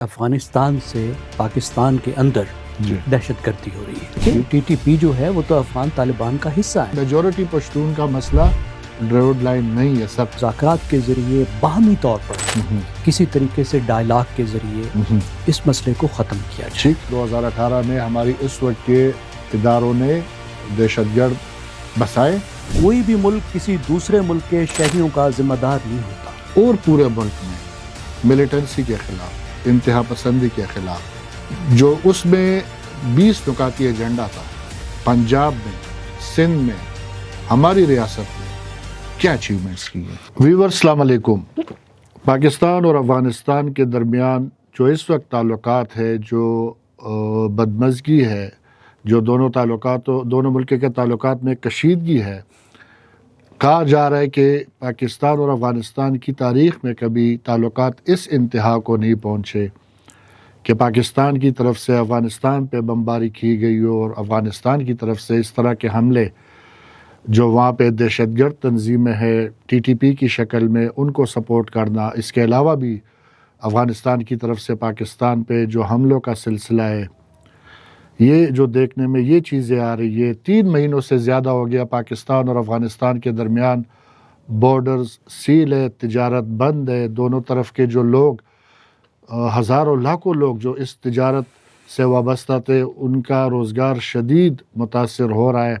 افغانستان سے پاکستان کے اندر دہشت گردی ہو رہی ہے. ٹی ٹی پی جو ہے وہ تو افغان طالبان کا حصہ ہے. میجورٹی پشتون کا مسئلہ روڈ لائن نہیں ہے سب. مذاکرات کے ذریعے باہمی طور پر کسی طریقے سے ڈائلاگ کے ذریعے اس مسئلے کو ختم کیا جائے. 2018 میں ہماری اس وقت کے اداروں نے دہشت گرد بسائے. کوئی بھی ملک کسی دوسرے ملک کے شہریوں کا ذمہ دار نہیں ہوتا. اور پورے ملک میں ملیٹنسی کے خلاف، انتہا پسندی کے خلاف جو اس میں 20 نکاتی ایجنڈا تھا، پنجاب میں، سندھ میں، ہماری ریاست میں کیا اچیومنٹس کی ہیں. ویور السلام علیکم. پاکستان اور افغانستان کے درمیان جو اس وقت تعلقات ہے، جو بدمزگی ہے، جو دونوں ملک کے تعلقات میں کشیدگی ہے، کہا جا رہا ہے کہ پاکستان اور افغانستان کی تاریخ میں کبھی تعلقات اس انتہا کو نہیں پہنچے کہ پاکستان کی طرف سے افغانستان پہ بمباری کی گئی ہو اور افغانستان کی طرف سے اس طرح کے حملے جو وہاں پہ دہشت گرد تنظیمیں ہے ٹی ٹی پی کی شکل میں ان کو سپورٹ کرنا. اس کے علاوہ بھی افغانستان کی طرف سے پاکستان پہ جو حملوں کا سلسلہ ہے، یہ جو دیکھنے میں یہ چیزیں آ رہی ہے. 3 مہینوں سے زیادہ ہو گیا پاکستان اور افغانستان کے درمیان بارڈرز سیل ہے، تجارت بند ہے. دونوں طرف کے جو لوگ، ہزاروں لاکھوں لوگ جو اس تجارت سے وابستہ تھے، ان کا روزگار شدید متاثر ہو رہا ہے.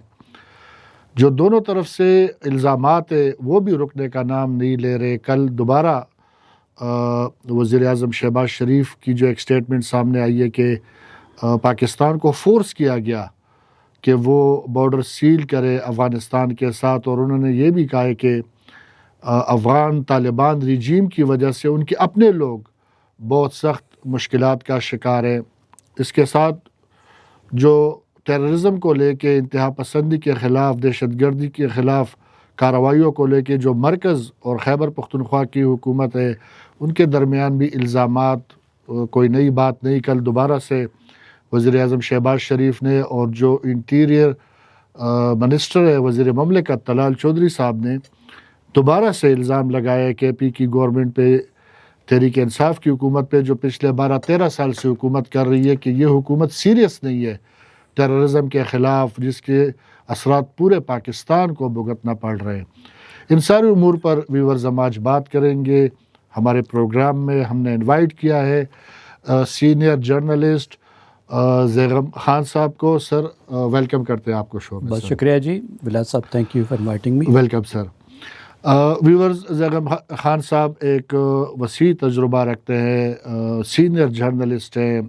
جو دونوں طرف سے الزامات ہیں وہ بھی رکنے کا نام نہیں لے رہے. کل دوبارہ وزیر اعظم شہباز شریف کی جو ایک سٹیٹمنٹ سامنے آئی ہے کہ پاکستان کو فورس کیا گیا کہ وہ بارڈر سیل کرے افغانستان کے ساتھ، اور انہوں نے یہ بھی کہا ہے کہ افغان طالبان رجیم کی وجہ سے ان کے اپنے لوگ بہت سخت مشکلات کا شکار ہیں. اس کے ساتھ جو ٹیررزم کو لے کے، انتہا پسندی کے خلاف، دہشت گردی کے خلاف کارروائیوں کو لے کے جو مرکز اور خیبر پختونخوا کی حکومت ہے، ان کے درمیان بھی الزامات، کوئی نئی بات نہیں. کل دوبارہ سے وزیر اعظم شہباز شریف نے اور جو انٹیریئر منسٹر ہے وزیر مملکت طلال چودھری صاحب نے دوبارہ سے الزام لگایا کہ پی کی گورنمنٹ پہ، تحریک انصاف کی حکومت پہ جو پچھلے 12-13 سال سے حکومت کر رہی ہے، کہ یہ حکومت سیریس نہیں ہے ٹیررزم کے خلاف، جس کے اثرات پورے پاکستان کو بھگتنا پڑ رہے ہیں. ان سارے امور پر ویورز ہم آج بات کریں گے. ہمارے پروگرام میں ہم نے انوائٹ کیا ہے سینئر جرنلسٹ زیغم خان صاحب کو. سر ویلکم کرتے ہیں آپ کو شو میں. بہت شکریہ جی ولاد صاحب، thank you for inviting me. Welcome sir. Viewers, Zaigham Khan صاحب ایک وسیع تجربہ رکھتے ہیں، سینئر جرنلسٹ ہیں،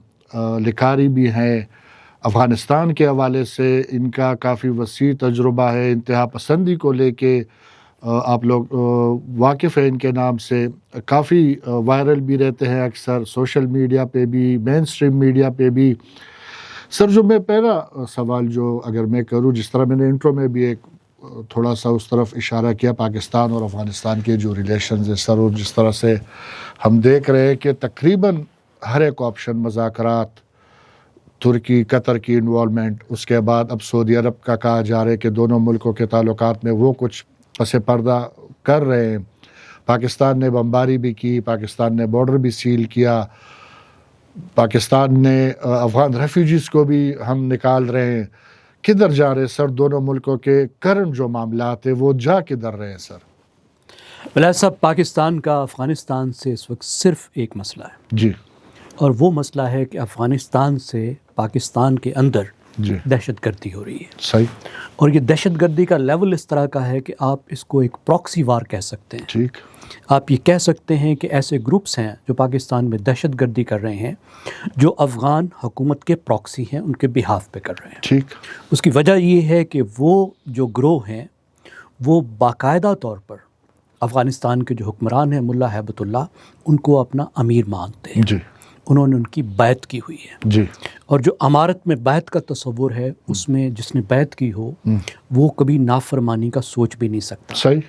لکھاری بھی ہیں. افغانستان کے حوالے سے ان کا کافی وسیع تجربہ ہے. انتہا پسندی کو لے کے آپ لوگ واقف ہیں ان کے نام سے، کافی وائرل بھی رہتے ہیں اکثر سوشل میڈیا پہ بھی، مین سٹریم میڈیا پہ بھی. سر، جو میں پہلا سوال جو اگر میں کروں، جس طرح میں نے انٹرو میں بھی ایک تھوڑا سا اس طرف اشارہ کیا، پاکستان اور افغانستان کے جو ریلیشنز ہیں سر، اور جس طرح سے ہم دیکھ رہے ہیں کہ تقریباً ہر ایک آپشن، مذاکرات، ترکی قطر کی انوالومنٹ، اس کے بعد اب سعودی عرب کا کہا جا رہا ہے کہ دونوں ملکوں کے تعلقات میں وہ کچھ پس پردہ کر رہے ہیں. پاکستان نے بمباری بھی کی، پاکستان نے بارڈر بھی سیل کیا، پاکستان نے افغان ریفیوجیز کو بھی ہم نکال رہے ہیں. کدھر جا رہے ہیں سر دونوں ملکوں کے کرنٹ جو معاملات ہیں، وہ جا کدھر رہے ہیں سر؟ ولاد صاحب، پاکستان کا افغانستان سے اس وقت صرف ایک مسئلہ ہے جی، اور وہ مسئلہ ہے کہ افغانستان سے پاکستان کے اندر جی، دہشت گردی ہو رہی ہے. صحیح. اور یہ دہشت گردی کا لیول اس طرح کا ہے کہ آپ اس کو ایک پراکسی وار کہہ سکتے ہیں. ٹھیک. آپ یہ کہہ سکتے ہیں کہ ایسے گروپس ہیں جو پاکستان میں دہشت گردی کر رہے ہیں، جو افغان حکومت کے پراکسی ہیں، ان کے بہاف پہ کر رہے ہیں. ٹھیک. اس کی وجہ یہ ہے کہ وہ جو گروہ ہیں وہ باقاعدہ طور پر افغانستان کے جو حکمران ہیں ملا ہیبت اللہ، ان کو اپنا امیر مانتے ہیں. جی. انہوں نے ان کی بیعت کی ہوئی ہے. جی. اور جو امارت میں بیعت کا تصور ہے، اس میں جس نے بیعت کی ہو وہ کبھی نافرمانی کا سوچ بھی نہیں سکتا. صحیح.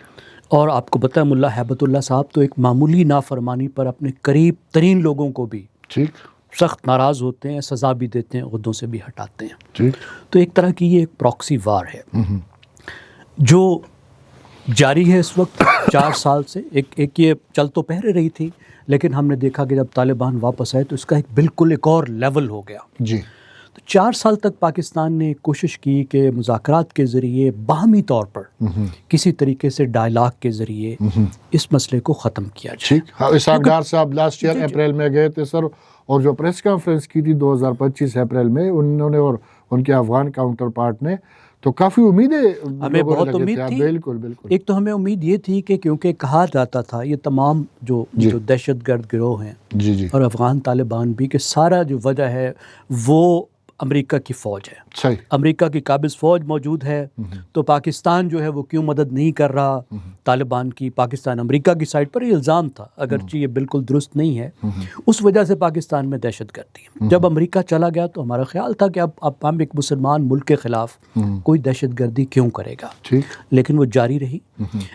اور آپ کو پتہ ہے ملا ہیبت اللہ صاحب تو ایک معمولی نافرمانی پر اپنے قریب ترین لوگوں کو بھی ٹھیک سخت ناراض ہوتے ہیں، سزا بھی دیتے ہیں، عہدوں سے بھی ہٹاتے ہیں. ٹھیک. تو ایک طرح کی یہ ایک پراکسی وار ہے جو جاری ہے اس وقت 4 سال سے. ایک یہ چل تو پہلے رہی تھی، لیکن ہم نے دیکھا کہ جب طالبان واپس آئے تو اس کا بالکل ایک اور لیول ہو گیا. جی. تو 4 سال تک پاکستان نے کوشش کی کہ مذاکرات کے ذریعے باہمی طور پر کسی طریقے سے ڈائلاگ کے ذریعے اس مسئلے کو ختم کیا جائے. ٹھیک. اسحاق ڈار صاحب لاسٹ ایئر اپریل میں گئے تھے سر, اور جو پریس کانفرنس کی تھی 2025 اپریل میں انہوں نے اور ان کے افغان کاؤنٹر پارٹ نے, تو کافی امیدیں ہمیں بہت امید تھی. بالکل بالکل. ایک تو ہمیں امید یہ تھی کہ کیونکہ کہا جاتا تھا یہ تمام جو دہشت گرد گروہ ہیں جی جی اور افغان طالبان بھی, کہ سارا جو وجہ ہے وہ امریکہ کی فوج ہے. صحیح. امریکہ کی قابض فوج موجود ہے, تو پاکستان جو ہے وہ کیوں مدد نہیں کر رہا طالبان کی. پاکستان امریکہ کی سائڈ پر یہ الزام تھا, اگرچہ یہ بالکل درست نہیں ہے. اس وجہ سے پاکستان میں دہشت گردی ہے. جب امریکہ چلا گیا تو ہمارا خیال تھا کہ اب ہم ایک مسلمان ملک کے خلاف کوئی دہشت گردی کیوں کرے گا, لیکن وہ جاری رہی.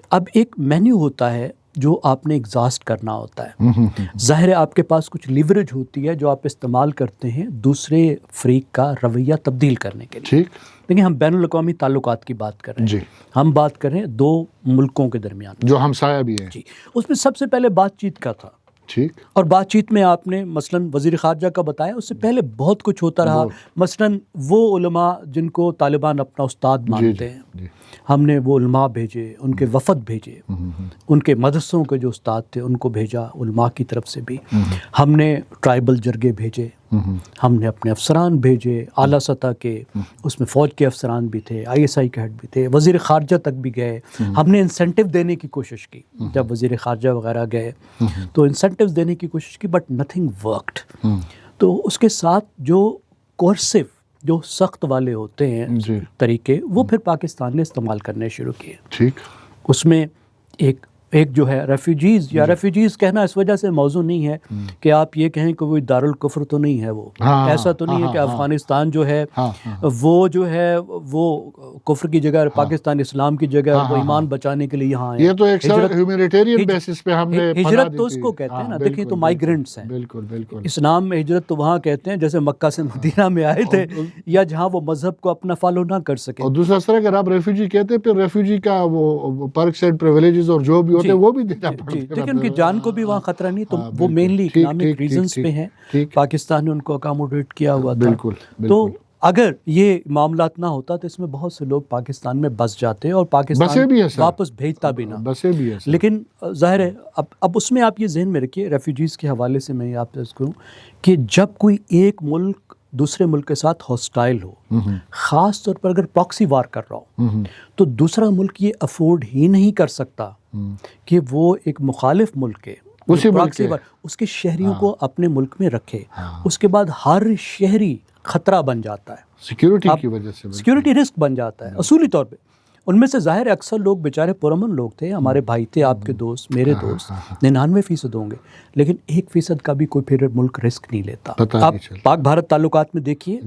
اب ایک مینیو ہوتا ہے جو آپ نے ایگزاسٹ کرنا ہوتا ہے. ظاہر ہے آپ کے پاس کچھ لیوریج ہوتی ہے جو آپ استعمال کرتے ہیں دوسرے فریق کا رویہ تبدیل کرنے کے لیے. لیکن ہم بین الاقوامی تعلقات کی بات کر رہے ہیں, ہم بات کر رہے ہیں 2 ملکوں کے درمیان جو ہمسایہ بھی ہیں. جی, اس میں سب سے پہلے بات چیت کا تھا. ٹھیک. اور بات چیت میں آپ نے مثلاً وزیر خارجہ کا بتایا, اس سے پہلے بہت کچھ ہوتا رہا. مثلاً وہ علماء جن کو طالبان اپنا استاد مانتے ہیں, ہم نے وہ علماء بھیجے, ان کے وفد بھیجے, ان کے مدرسوں کے جو استاد تھے ان کو بھیجا علماء کی طرف سے بھی. ہم نے ٹرائبل جرگے بھیجے, ہم نے اپنے افسران بھیجے اعلیٰ سطح کے, اس میں فوج کے افسران بھی تھے, ISI کے ہیڈ بھی تھے, وزیر خارجہ تک بھی گئے. ہم نے انسینٹیو دینے کی کوشش کی, جب وزیر خارجہ وغیرہ گئے تو انسینٹیوز دینے کی کوشش کی, بٹ نتھنگ ورکڈ. تو اس کے ساتھ جو کورسو, جو سخت والے ہوتے ہیں طریقے, وہ پھر پاکستان نے استعمال کرنے شروع کیے. ٹھیک. اس میں ایک جو ہے ریفیوجیز, یا ریفیوجیز کہنا اس وجہ سے موضوع نہیں ہے کہ آپ یہ کہیں کہ وہ دارالکفر تو نہیں ہے, وہ ایسا تو نہیں ہے کہ افغانستان جو ہے وہ جو ہے وہ کفر کی جگہ, پاکستان اسلام کی جگہ, وہ ایمان بچانے کے لیے یہاں ہے. یہ تو ایک ہیومینیٹیرین بیسس پہ ہم نے ہجرت تو اس کو کہتے ہیں نا, دیکھیں تو مائیگرنٹس ہیں. بالکل بالکل. اسلام میں ہجرت تو وہاں کہتے ہیں جیسے مکہ سے مدینہ میں آئے تھے, یا جہاں وہ مذہب کو اپنا فالو نہ کر سکے. اور دوسرا سر اگر آپ ریفیوجی کہتے ہیں, پھر ریفیوجی کا وہ پرکس اینڈ پریویلیجز اور جو بھی ہوتے ہیں وہ بھی دینا پڑتا ہے. لیکن ان کی جان کو بھی وہاں خطرہ نہیں, تو وہ مینلی اکنامک ریزنز پہ ہیں. پاکستان نے ان کو اکاموڈیٹ کیا ہوا تھا. تو اگر یہ معاملات نہ ہوتا تو اس میں بہت سے لوگ پاکستان میں بس جاتے اور پاکستان واپس بھیجتا بھی نہ. لیکن ظاہر ہے اب اس میں آپ یہ ذہن میں رکھیے, ریفیوجیز کے حوالے سے میں آپ سے کہوں کہ جب کوئی ایک ملک دوسرے ملک کے ساتھ ہاسٹائل ہو, خاص طور پر اگر پراکسی وار کر رہا ہو, تو دوسرا ملک یہ افورڈ ہی نہیں کر سکتا کہ وہ ایک مخالف ملک کے اس کے شہریوں کو اپنے ملک میں رکھے. اس کے بعد ہر شہری خطرہ بن جاتا ہے, سیکیورٹی کی وجہ سے سیکیورٹی رسک بن جاتا ہے اصولی طور پہ. ان میں سے ظاہر ہے اکثر لوگ بیچارے پرامن لوگ تھے, ہمارے بھائی تھے, آپ کے دوست, میرے دوست, 99% ہوں گے, لیکن 1% کا بھی کوئی پھر ملک رسک نہیں لیتا. آپ پاک بھارت تعلقات میں دیکھیے,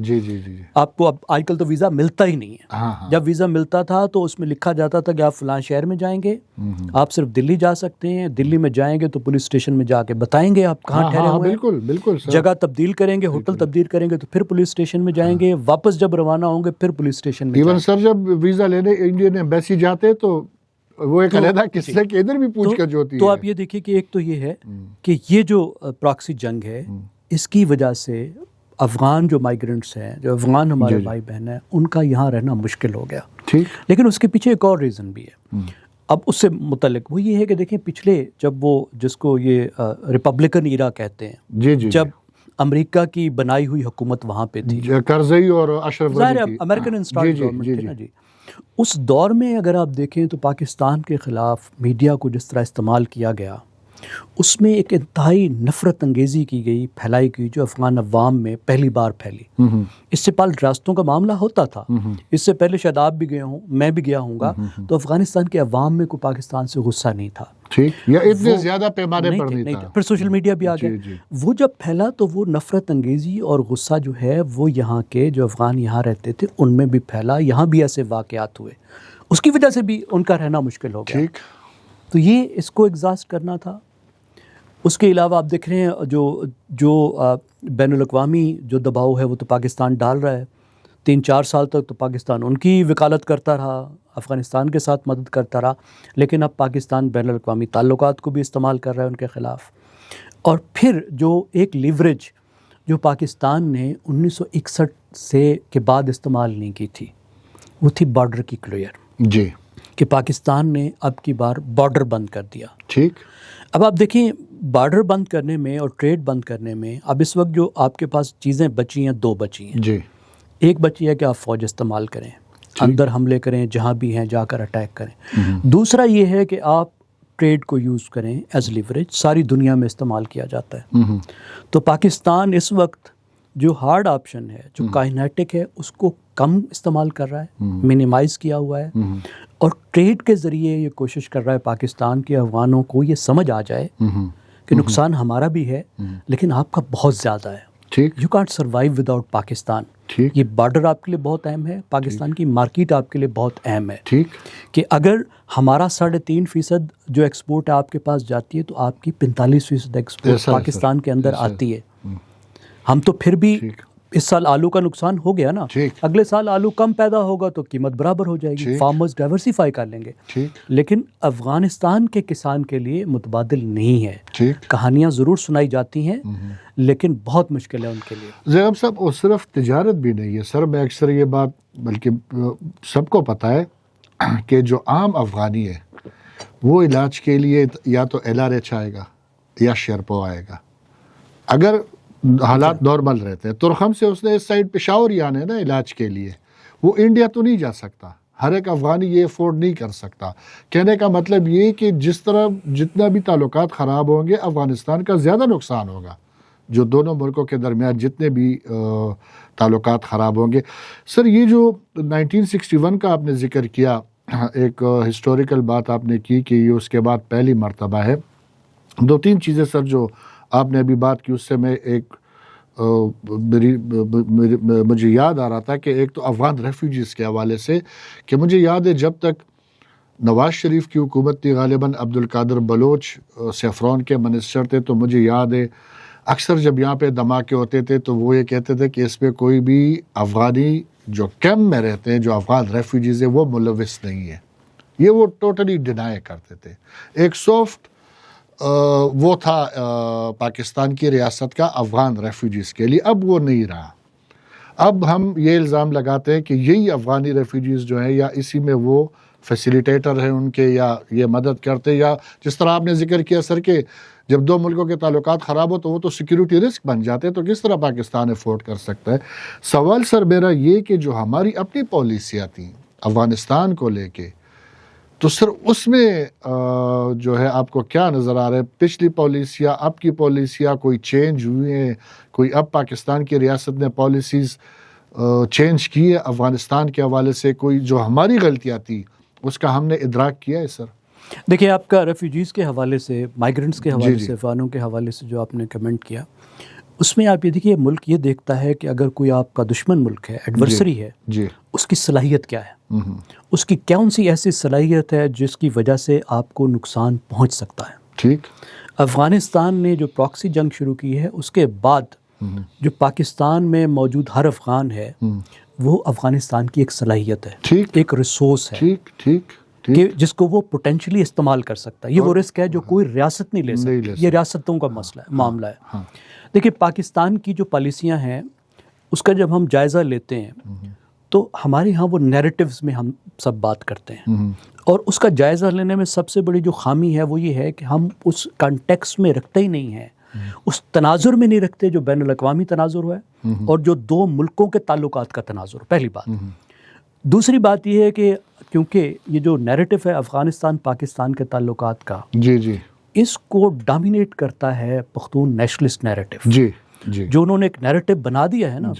آپ کو اب آج کل تو ویزا ملتا ہی نہیں ہے. جب ویزا ملتا تھا تو اس میں لکھا جاتا تھا کہ آپ فلاں شہر میں جائیں گے, آپ صرف دلی جا سکتے ہیں, دلی میں جائیں گے تو پولیس اسٹیشن میں جا کے بتائیں گے آپ کہاں ٹھہرے ہوئے ہیں, جگہ تبدیل کریں گے, ہوٹل تبدیل کریں گے تو پھر پولیس اسٹیشن میں جائیں گے, واپس جب روانہ ہوں گے پھر پولیس اسٹیشن میں. ایون سر جب ویزا لینے انڈین ایمبیسی جاتے تو وہ ایک علیحدہ قصے کے ادھر بھی پوچھ کر جو ہوتی ہے. تو آپ یہ دیکھیے کہ ایک تو یہ ہے کہ یہ جو پراکسی جنگ ہے, اس کی وجہ سے افغان جو مائیگرنٹس ہیں, جو افغان ہمارے بھائی بہن ہیں, ان کا یہاں رہنا مشکل ہو گیا. لیکن اس کے پیچھے ایک اور ریزن بھی ہے. اب اس سے متعلق وہ یہ ہے کہ دیکھیں پچھلے جب وہ جس کو یہ ریپبلکن ایرا کہتے ہیں, جب امریکہ کی بنائی ہوئی حکومت وہاں پہ تھی, کرزئی اور Ashraf Ghani, American installed government تھی نا جی, اس دور میں اگر آپ دیکھیں تو پاکستان کے خلاف میڈیا کو جس طرح استعمال کیا گیا, اس میں ایک انتہائی نفرت انگیزی کی گئی, پھیلائی گئی, جو افغان عوام میں پہلی بار پھیلی. اس سے پہلے ریاستوں کا معاملہ ہوتا تھا, اس سے پہلے شاید آپ بھی گئے ہوں, میں بھی گیا ہوں گا, تو افغانستان کے عوام میں کوئی پاکستان سے غصہ نہیں تھا, یا اتنے زیادہ پیمانے پر نہیں تھا. پھر سوشل میڈیا بھی آ گیا, وہ جب پھیلا تو وہ نفرت انگیزی اور غصہ جو ہے وہ یہاں کے جو افغان یہاں رہتے تھے ان میں بھی پھیلا, یہاں بھی ایسے واقعات ہوئے, اس کی وجہ سے بھی ان کا رہنا مشکل ہو گیا. تو یہ اس کو ایگزاسٹ کرنا تھا. اس کے علاوہ آپ دیکھ رہے ہیں جو بین الاقوامی جو دباؤ ہے وہ تو پاکستان ڈال رہا ہے. 3-4 سال تک تو پاکستان ان کی وکالت کرتا رہا, افغانستان کے ساتھ مدد کرتا رہا, لیکن اب پاکستان بین الاقوامی تعلقات کو بھی استعمال کر رہا ہے ان کے خلاف. اور پھر جو ایک لیوریج جو پاکستان نے 1961 سے کے بعد استعمال نہیں کی تھی وہ تھی بارڈر کی کلیئر، جی، کہ پاکستان نے اب کی بار بارڈر بند کر دیا۔ ٹھیک، اب آپ دیکھیں بارڈر بند کرنے میں اور ٹریڈ بند کرنے میں اب اس وقت جو آپ کے پاس چیزیں بچی ہیں دو بچی ہیں۔ جی، ایک بچی ہے کہ آپ فوج استعمال کریں، اندر حملے کریں، جہاں بھی ہیں جا کر اٹیک کریں۔ دوسرا یہ ہے کہ آپ ٹریڈ کو یوز کریں ایز لیوریج، ساری دنیا میں استعمال کیا جاتا ہے۔ تو پاکستان اس وقت جو ہارڈ آپشن ہے، جو کائنیٹک ہے، اس کو کم استعمال کر رہا ہے، منیمائز کیا ہوا ہے، اور ٹریڈ کے ذریعے یہ کوشش کر رہا ہے پاکستان کے افغانوں کو یہ سمجھ آ جائے کہ نقصان ہمارا بھی ہے لیکن آپ کا بہت زیادہ ہے۔ ٹھیک، you can't survive without Pakistan. ٹھیک، یہ بارڈر آپ کے لیے بہت اہم ہے، پاکستان کی مارکیٹ آپ کے لیے بہت اہم ہے، ٹھیک، کہ اگر ہمارا 3.5% جو ایکسپورٹ آپ کے پاس جاتی ہے تو آپ کی 45% ایکسپورٹ پاکستان کے اندر آتی ہے۔ ہم تو پھر بھی اس سال آلو کا نقصان ہو گیا نا، اگلے سال آلو کم پیدا ہوگا تو قیمت برابر ہو جائے گی، فارمرز ڈائیورسیفائی کر لیں گے۔ لیکن افغانستان کے کسان کے لیے متبادل نہیں ہے۔ کہانیاں ضرور سنائی جاتی ہیں لیکن بہت مشکل ہے ان کے لیے۔ زینب صاحب، وہ صرف تجارت بھی نہیں ہے سر، میں اکثر یہ بات بلکہ سب کو پتہ ہے کہ جو عام افغانی ہے وہ علاج کے لیے یا تو LRH آئے گا یا شیرپو آئے گا، اگر حالات نارمل رہتے ہیں۔ ترخم سے اس نے اس سائڈ پشاور ہی آنے نا علاج کے لیے، وہ انڈیا تو نہیں جا سکتا، ہر ایک افغانی یہ افورڈ نہیں کر سکتا۔ کہنے کا مطلب یہ کہ جس طرح جتنا بھی تعلقات خراب ہوں گے افغانستان کا زیادہ نقصان ہوگا، جو دونوں ملکوں کے درمیان جتنے بھی تعلقات خراب ہوں گے۔ سر یہ جو 1961 کا آپ نے ذکر کیا، ایک ہسٹوریکل بات آپ نے کی کہ یہ اس کے بعد پہلی مرتبہ ہے۔ 2-3 چیزیں سر جو آپ نے ابھی بات کی اس سے میں ایک مجھے یاد آ رہا تھا کہ ایک تو افغان ریفیوجیز کے حوالے سے، کہ مجھے یاد ہے جب تک نواز شریف کی حکومت تھی، غالباً عبدالقادر بلوچ سیفرون کے منسٹر تھے، تو مجھے یاد ہے اکثر جب یہاں پہ دھماکے ہوتے تھے تو وہ یہ کہتے تھے کہ اس پہ کوئی بھی افغانی جو کیمپ میں رہتے ہیں، جو افغان ریفیوجیز ہیں، وہ ملوث نہیں ہے۔ یہ وہ ٹوٹلی ڈینائی کرتے تھے۔ ایک سافٹ وہ تھا پاکستان کی ریاست کا افغان ریفیوجیز کے لیے، اب وہ نہیں رہا۔ اب ہم یہ الزام لگاتے ہیں کہ یہی افغانی ریفیوجیز جو ہیں یا اسی میں وہ فیسیلیٹیٹر ہیں ان کے، یا یہ مدد کرتے، یا جس طرح آپ نے ذکر کیا سر کہ جب دو ملکوں کے تعلقات خراب ہو تو وہ تو سیکیورٹی رسک بن جاتے ہیں، تو کس طرح پاکستان افورڈ کر سکتا ہے؟ سوال سر میرا یہ کہ جو ہماری اپنی پالیسیاں تھیں افغانستان کو لے کے، تو سر اس میں جو ہے آپ کو کیا نظر آ رہا ہے؟ پچھلی پالیسیاں، اب کی پالیسیاں کوئی چینج ہوئی ہیں؟ کوئی اب پاکستان کی ریاست نے پالیسیز چینج کی ہے افغانستان کے حوالے سے؟ کوئی جو ہماری غلطیاں تھیں اس کا ہم نے ادراک کیا ہے سر؟ دیکھیں، آپ کا ریفیوجیز کے حوالے سے، مائیگرنٹس کے حوالے سے، افغانوں کے حوالے سے جو آپ نے کمنٹ کیا، اس میں آپ یہ دیکھیے ملک یہ دیکھتا ہے کہ اگر کوئی آپ کا دشمن ملک ہے، ایڈورسری ہے، اس کی صلاحیت کیا ہے، اس کی کون سی ایسی صلاحیت ہے جس کی وجہ سے آپ کو نقصان پہنچ سکتا ہے۔ ٹھیک، افغانستان نے جو پراکسی جنگ شروع کی ہے اس کے بعد جو پاکستان میں موجود ہر افغان ہے وہ افغانستان کی ایک صلاحیت ہے، ایک ریسورس ہے، ٹھیک کہ جس کو وہ پوٹینشلی استعمال کر سکتا ہے۔ یہ وہ رسک ہے جو کوئی ریاست نہیں لے سکتی، یہ ریاستوں کا مسئلہ ہے، معاملہ ہے۔ دیکھیں، پاکستان کی جو پالیسیاں ہیں اس کا جب ہم جائزہ لیتے ہیں تو ہمارے ہاں وہ نیریٹیوز میں ہم سب بات کرتے ہیں، اور اس کا جائزہ لینے میں سب سے بڑی جو خامی ہے وہ یہ ہے کہ ہم اس کانٹیکس میں رکھتے ہی نہیں ہیں، اس تناظر میں نہیں رکھتے جو بین الاقوامی تناظر ہے اور جو دو ملکوں کے تعلقات کا تناظر، پہلی بات۔ دوسری بات یہ ہے کہ کیونکہ یہ جو نیریٹو ہے افغانستان پاکستان کے تعلقات کا، اس کو ڈومینیٹ کرتا ہے پختون نیشنلسٹ نیریٹو، جو انہوں نے ایک نیریٹو بنا دیا ہے نا،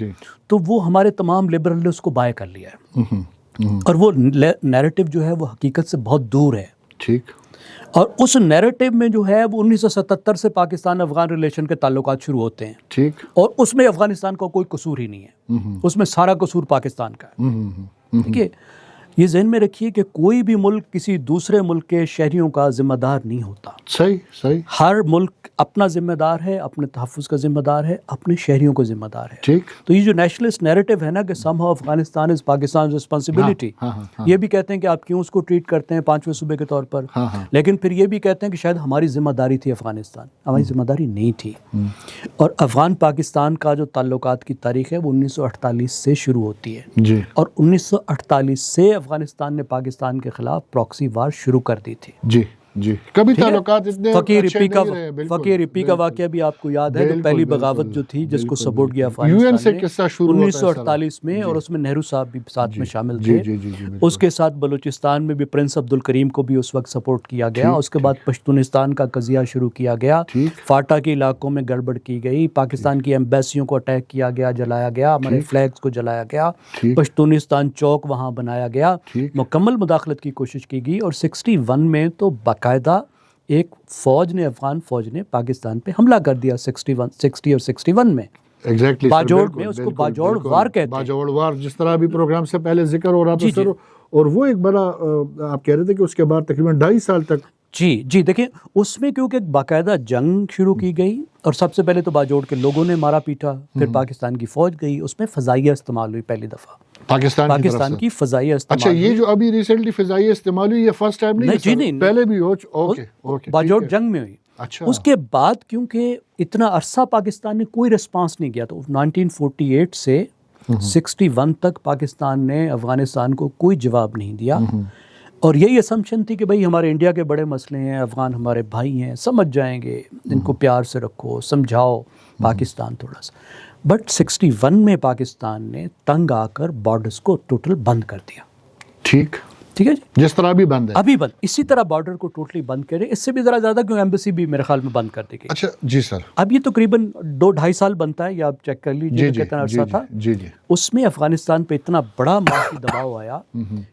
تو وہ ہمارے تمام لبرل اس کو بائے کر لیا ہے، اور وہ نیریٹو جو ہے وہ حقیقت سے بہت دور ہے۔ ٹھیک، اور اس نیریٹو میں جو ہے وہ 1977 سے پاکستان افغان ریلیشن کے تعلقات شروع ہوتے ہیں، ٹھیک، اور اس میں افغانستان کا کوئی قصور ہی نہیں ہے، اس میں سارا قصور پاکستان کا ہے۔ ٹھیک ہے، یہ ذہن میں رکھیے کہ کوئی بھی ملک کسی دوسرے ملک کے شہریوں کا ذمہ دار نہیں ہوتا. صحیح. ہر ملک اپنا ذمہ دار ہے, اپنے تحفظ کا ذمہ دار ہے, اپنے شہریوں کو ذمہ دار ہے. ٹھیک. تو یہ جو نیشنلسٹ نیریٹو ہے نا کہ some how Afghanistan is Pakistan responsibility, یہ بھی کہتے ہیں کہ آپ کیوں اس کو ٹریٹ کرتے ہیں 5ویں صوبے کے طور پر, لیکن پھر یہ بھی کہتے ہیں کہ شاید ہماری ذمہ داری تھی افغانستان. ہماری ذمہ داری نہیں تھی. اور افغان پاکستان کا جو تعلقات کی تاریخ ہے وہ 1948 سے شروع ہوتی ہے. جی. اور 1948 سے افغانستان نے پاکستان کے خلاف پراکسی وار شروع کر دی تھی. جی. کبھی تعلقات اتنے فقیر اچھے نہیں رہے. فقیر رپی کا واقعہ بھی آپ کو یاد ہے, جو پہلی بغاوت جو تھی جس کو سپورٹ کیا UN سے افغانستان قصہ شروع ہوتا ہے 1948 میں, اور اس میں نہرو صاحب بھی ساتھ میں شامل جی. تھے. اس کے ساتھ بلوچستان میں بھی پرنس عبدالکریم کو بھی اس وقت سپورٹ کیا گیا. اس کے بعد پشتونستان کا قضیہ شروع کیا گیا. فاٹا کے علاقوں میں گڑبڑ کی گئی, پاکستان کی ایمبیسیوں کو اٹیک کیا گیا, جلایا گیا, ہمارے فلیگز کو جلایا گیا, پشتونستان چوک وہاں بنایا گیا, مکمل مداخلت کی کوشش کی گئی. اور 61 میں تو باقاعدہ ایک فوج نے, افغان فوج نے پاکستان پہ حملہ کر دیا 60 اور 61 میں. باجوڑ میں, اس کو باجوڑ وار کہتے ہیں. باجوڑ وار جس طرح بھی پروگرام سے پہلے ذکر ہو رہا تھا سر, اور وہ ایک بڑا آپ کہہ رہے تھے کہ اس کے بعد تقریباً 2.5 سال تک. جی دیکھیں اس میں کیونکہ ایک باقاعدہ جنگ شروع کی گئی, اور سب سے پہلے تو باجوڑ کے لوگوں نے مارا پیٹا, پھر پاکستان کی فوج گئی, اس میں فضائیہ استعمال ہوئی پہلی دفعہ پاکستان کی فضائیہ استعمال. اچھا, یہ جو ابھی ریسنٹلی فضائیہ استعمال ہوئی یہ فرسٹ ٹائم نہیں, پہلے بھی ہو. اوکے, باجوڑ جنگ میں ہوئی. اچھا. اس کے بعد کیونکہ اتنا عرصہ پاکستان نے کوئی رسپانس نہیں کیا, تو 1948 سے 61 تک پاکستان نے افغانستان کو کوئی جواب نہیں دیا. اور یہی اسمپشن تھی کہ بھئی ہمارے انڈیا کے بڑے مسئلے ہیں, افغان ہمارے بھائی ہیں, سمجھ جائیں گے, ان کو پیار سے رکھو, سمجھاؤ پاکستان تھوڑا سا. بٹ 61 میں پاکستان نے تنگ آ کر بارڈرز کو ٹوٹل بند کر دیا. ٹھیک ہے جی, جس طرح بھی بند ہے ابھی بند, اسی طرح بارڈر کو ٹوٹلی بند کرے, اس سے بھی ذرا زیادہ کیوں ایمبیسی بھی میرے خیال میں بند کر دی گئی. اچھا جی سر. اب یہ تقریباً 2-2.5 سال بنتا ہے, یا آپ چیک کر لیجیے کتنا عرصہ تھا. اس میں افغانستان پہ اتنا بڑا معاشی دباؤ آیا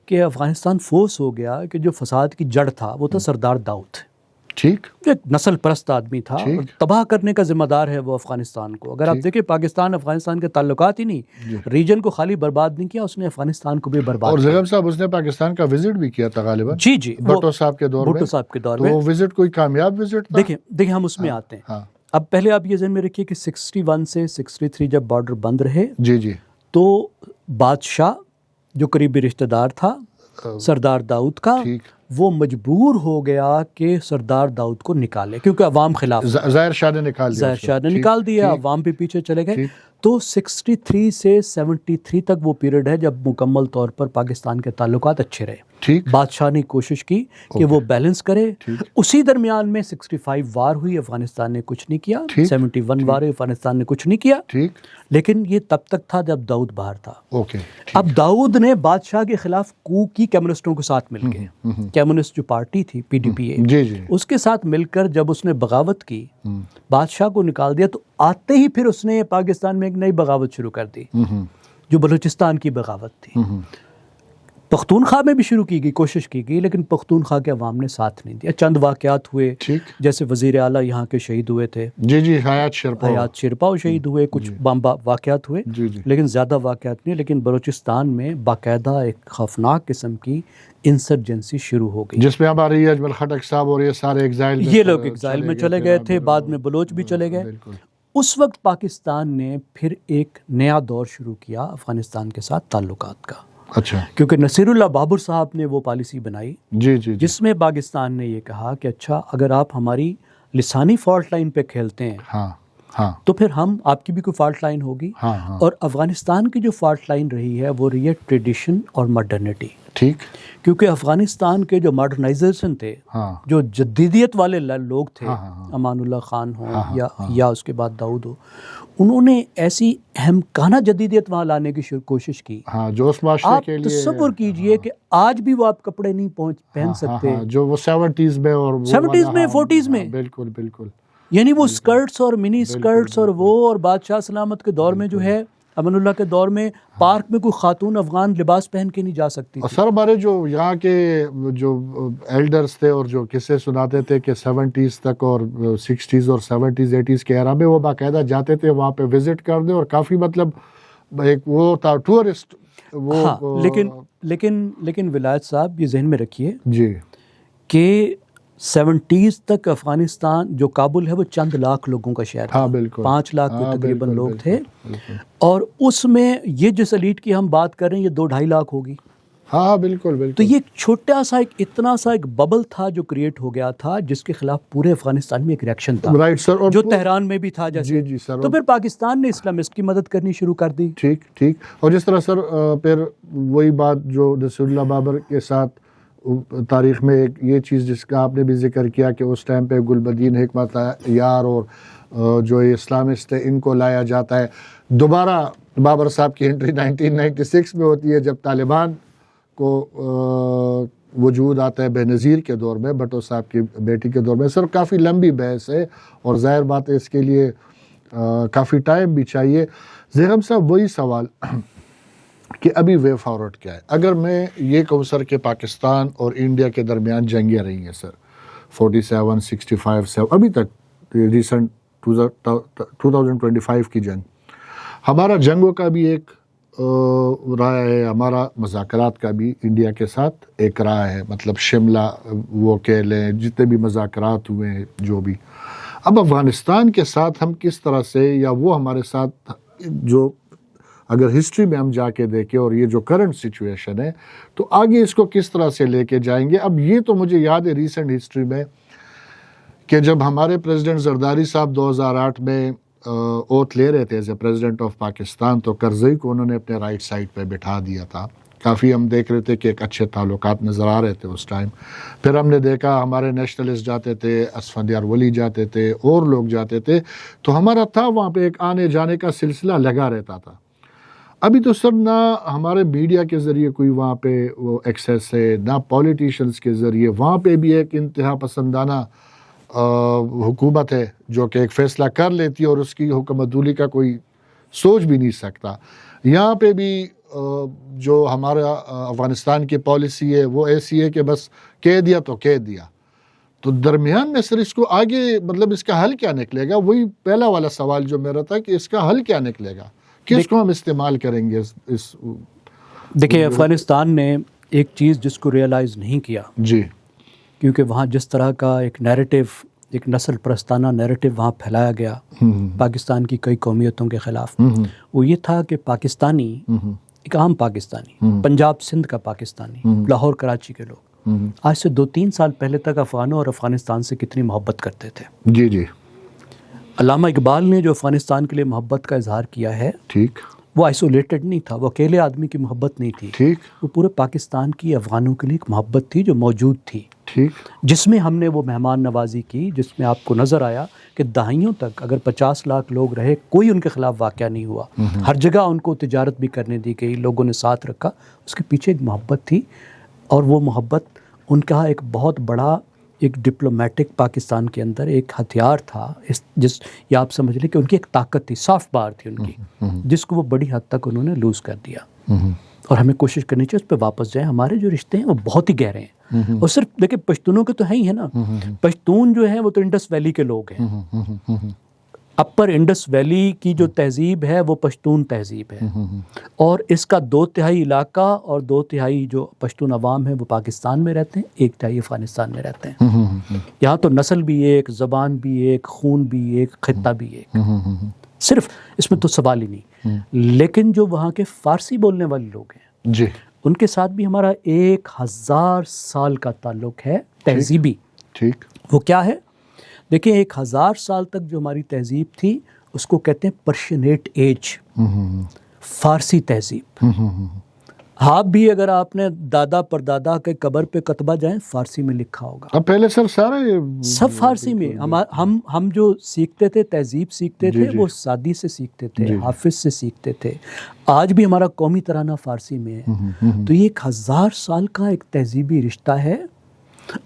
کہ افغانستان فورس ہو گیا کہ جو فساد کی جڑ تھا وہ تھا سردار داؤد. ٹھیک. ایک نسل پرست آدمی تھا, اور تباہ کرنے کا ذمہ دار ہے وہ افغانستان کو. اگر آپ دیکھیں پاکستان افغانستان کے تعلقات ہی نہیں, ریجن کو خالی برباد نہیں کیا, اس نے افغانستان کو بھی برباد. اور زغم صاحب اس نے پاکستان کا وزٹ بھی کیا تھا غالباً. جی بھٹو صاحب کے دور میں. وہ وزٹ کوئی کامیاب وزٹ تھا. دیکھیں ہم اس میں آتے ہیں. اب پہلے آپ یہ ذہن میں رکھیے کہ 61 سے 63 جب بارڈر بند رہے, جی تو بادشاہ جو قریبی رشتہ دار تھا سردار داؤد کا, وہ مجبور ہو گیا کہ سردار داؤد کو نکالے, کیونکہ عوام خلاف. ظاہر شاہ نے نکال دیا, عوام بھی پیچھے چلے گئے. تو 63 سے 73 تک وہ پیریڈ ہے جب مکمل طور پر پاکستان کے تعلقات اچھے رہے. بادشاہ نے کوشش کی کہ وہ بیلنس کرے. اسی درمیان میں 65 وار ہوئی, افغانستان نے کچھ نہیں کیا. 71 وار ہوئی, افغانستان نے کچھ نہیں کیا. لیکن یہ تب تک تھا جب داؤد باہر تھا. اب داؤد نے بادشاہ کے خلاف کو کی کمیونسٹوں کے ساتھ مل کے, کمیونسٹ جو پارٹی تھی PDPA, اس کے ساتھ مل کر جب اس نے بغاوت کی, بادشاہ کو نکال دیا, تو آتے ہی پھر اس نے پاکستان میں ایک نئی بغاوت شروع کر دی جو بلوچستان کی بغاوت تھی. پختونخوا میں بھی شروع کی گئی, کوشش کی گئی, لیکن پختونخوا کے عوام نے ساتھ نہیں دیا. چند واقعات ہوئے, جیسے وزیر اعلیٰ یہاں کے شہید ہوئے تھے, حیات شرپاؤ شہید ہوئے, کچھ واقعات ہوئے, لیکن زیادہ واقعات نہیں. لیکن بلوچستان میں باقاعدہ ایک خوفناک قسم کی انسرجنسی شروع ہو گئی, جس میں ہمارے اجمل خٹک صاحب اور یہ سارے ایگزائل, یہ لوگ ایگزائل میں چلے گئے تھے, بعد میں بلوچ بھی چلے گئے. اس وقت پاکستان نے پھر ایک نیا دور شروع کیا افغانستان کے ساتھ تعلقات کا. اچھا. کیونکہ نصیر اللہ بابر صاحب نے وہ پالیسی بنائی جس میں پاکستان نے یہ کہا کہ اچھا اگر آپ ہماری لسانی فالٹ لائن پہ کھیلتے ہیں تو پھر ہم آپ کی بھی کوئی فالٹ لائن ہوگی. اور افغانستان کی جو فالٹ لائن رہی ہے وہ رہی ہے ٹریڈیشن اور ماڈرنٹی. کیونکہ افغانستان کے جو ماڈرنائزیشن تھے, جو جدیدیت والے لوگ تھے, امان اللہ خان ہوں یا اس کے بعد داؤد ہو, انہوں نے ایسی اہم کانہ جدیدیت وہاں لانے کی کوشش کی. آپ تصور کیجئے کہ آج بھی وہ آپ کپڑے نہیں پہن سکتے جو وہ 70s میں اور 70s میں 40s میں. بالکل. یعنی وہ سکرٹس اور منی سکرٹس اور وہ, اور بادشاہ سلامت کے دور میں جو ہے, امان اللہ کے دور میں, پارک میں کوئی خاتون افغان لباس پہن کے نہیں جا سکتی. سر ہمارے جو یہاں کے جو ایلڈرز تھے اور جو قصے سناتے تھے کہ 70s تک اور 60s اور 70s 80s کے ایرا میں وہ باقاعدہ جاتے تھے وہاں پہ وزٹ کر دیں, اور کافی مطلب ایک وہ تھا ٹورسٹ وہ. لیکن لیکن ولایت صاحب یہ ذہن میں رکھیے جی کہ 70s تک افغانستان جو کابل ہے وہ چند لاکھ لوگوں کا شہر تھا. ہاں بالکل 5 لاکھ ہاں، تقریباً بالکل، لوگ بالکل، تھے. بالکل۔ اور اس میں یہ جس ایلیٹ کی ہم بات کر رہے ہیں یہ 2-2.5 لاکھ ہوگی. ہاں بالکل تو بالکل. یہ ایک چھوٹا سا اتنا سا ایک ببل تھا جو کریٹ ہو گیا تھا جس کے خلاف پورے افغانستان میں ایک ریئیکشن تھا، رائٹ سر. اور جو تہران میں بھی تھا جیسے. جی سر. تو پھر پاکستان نے اسلامسٹ کی مدد کرنی شروع کر دی. ٹھیک. اور جس طرح سر پھر وہی بات جو نصیر اللہ بابر کے ساتھ تاریخ میں ایک یہ چیز جس کا آپ نے بھی ذکر کیا کہ اس ٹائم پہ گلبدین حکمت یار اور جو اسلامسٹ ہے ان کو لایا جاتا ہے. دوبارہ بابر صاحب کی انٹری 1996 میں ہوتی ہے جب طالبان کو وجود آتا ہے بے نظیر کے دور میں، بھٹو صاحب کی بیٹی کے دور میں. سر کافی لمبی بحث ہے اور ظاہر بات ہے اس کے لیے کافی ٹائم بھی چاہیے. زیغم صاحب وہی سوال کہ ابھی وے فارورڈ کیا ہے؟ اگر میں یہ کہوں سر کہ پاکستان اور انڈیا کے درمیان جنگیں رہی ہیں سر 47 65 ابھی تک ریسنٹ 2025 کی جنگ، ہمارا جنگوں کا بھی ایک رائے ہے، ہمارا مذاکرات کا بھی انڈیا کے ساتھ ایک رائے ہے. مطلب شملہ وہ کہہ لیں جتنے بھی مذاکرات ہوئے ہیں جو بھی. اب افغانستان کے ساتھ ہم کس طرح سے یا وہ ہمارے ساتھ جو اگر ہسٹری میں ہم جا کے دیکھیں اور یہ جو کرنٹ سچویشن ہے تو آگے اس کو کس طرح سے لے کے جائیں گے؟ اب یہ تو مجھے یاد ہے ریسنٹ ہسٹری میں کہ جب ہمارے پریزیڈنٹ زرداری صاحب 2008 میں اوتھ لے رہے تھے as a president of Pakistan تو کرزئی کو انہوں نے اپنے رائٹ سائڈ پہ بٹھا دیا تھا. کافی ہم دیکھ رہے تھے کہ ایک اچھے تعلقات نظر آ رہے تھے اس ٹائم. پھر ہم نے دیکھا ہمارے نیشنلسٹ جاتے تھے، اسفندیار ولی جاتے تھے اور لوگ جاتے تھے، تو ہمارا تھا وہاں پہ ایک آنے جانے کا سلسلہ لگا رہتا تھا. ابھی تو سر نہ ہمارے میڈیا کے ذریعے کوئی وہاں پہ وہ ایکسیس ہے، نہ پولیٹیشنز کے ذریعے. وہاں پہ بھی ایک انتہا پسندانہ حکومت ہے جو کہ ایک فیصلہ کر لیتی ہے اور اس کی حکم عدولی کا کوئی سوچ بھی نہیں سکتا. یہاں پہ بھی جو ہمارا افغانستان کی پالیسی ہے وہ ایسی ہے کہ بس کہہ دیا تو کہہ دیا. تو درمیان میں سر اس کو آگے مطلب اس کا حل کیا نکلے گا؟ وہی پہلا والا سوال جو میرا تھا کہ اس کا حل کیا نکلے گا، کس کو ہم استعمال کریں گے اس دیکھیں افغانستان نے ایک چیز جس کو ریئلائز نہیں کیا جی، کیونکہ وہاں جس طرح کا ایک نیریٹو، ایک نسل پرستانہ نیریٹو وہاں پھیلایا گیا پاکستان کی کئی قومیتوں کے خلاف، وہ یہ تھا کہ پاکستانی ایک عام پاکستانی، پنجاب سندھ کا پاکستانی، لاہور کراچی کے لوگ آج سے 2-3 سال پہلے تک افغانوں اور افغانستان سے کتنی محبت کرتے تھے. جی علامہ اقبال نے جو افغانستان کے لیے محبت کا اظہار کیا ہے ٹھیک، وہ آئسولیٹڈ نہیں تھا، وہ اکیلے آدمی کی محبت نہیں تھی، ٹھیک، وہ پورے پاکستان کی افغانوں کے لیے ایک محبت تھی جو موجود تھی، ٹھیک، جس میں ہم نے وہ مہمان نوازی کی، جس میں آپ کو نظر آیا کہ دہائیوں تک اگر 50 لاکھ لوگ رہے کوئی ان کے خلاف واقعہ نہیں ہوا. ہر جگہ ان کو تجارت بھی کرنے دی گئی، لوگوں نے ساتھ رکھا. اس کے پیچھے ایک محبت تھی اور وہ محبت ان کا ایک بہت بڑا ایک ڈپلومیٹک پاکستان کے اندر ایک ہتھیار تھا، یا آپ سمجھ لیں کہ ان کی ایک طاقت تھی، سافٹ پاور تھی ان کی، جس کو وہ بڑی حد تک انہوں نے لوز کر دیا. اور ہمیں کوشش کرنی چاہیے اس پہ واپس جائیں. ہمارے جو رشتے ہیں وہ بہت ہی گہرے ہیں اور صرف دیکھیں پشتونوں کے تو ہیں ہی ہے نا. پشتون جو ہیں وہ تو انڈس ویلی کے لوگ ہیں. اپر انڈس ویلی کی جو تہذیب ہے وہ پشتون تہذیب ہے اور اس کا 2/3 علاقہ اور 2/3 جو پشتون عوام ہے وہ پاکستان میں رہتے ہیں، 1/3 افغانستان میں رہتے ہیں. یہاں تو نسل بھی ایک، زبان بھی ایک، خون بھی ایک، خطہ بھی ایک، صرف اس میں تو سوال ہی نہیں. لیکن جو وہاں کے فارسی بولنے والے لوگ ہیں جی، ان کے ساتھ بھی ہمارا 1000 سال کا تعلق ہے تہذیبی. ٹھیک، وہ کیا ہے؟ دیکھیں 1000 سال تک جو ہماری تہذیب تھی اس کو کہتے ہیں پرشینیٹ ایج، فارسی تہذیب. آپ بھی اگر آپ نے دادا پر دادا کے قبر پہ کتبہ جائیں فارسی میں لکھا ہوگا. اب پہلے سر سارے سب فارسی میں. ہم جو سیکھتے تھے، تہذیب سیکھتے تھے، وہ سادی سے سیکھتے تھے، حافظ سے سیکھتے تھے. آج بھی ہمارا قومی ترانہ فارسی میں ہے. تو یہ 1000 سال کا ایک تہذیبی رشتہ ہے.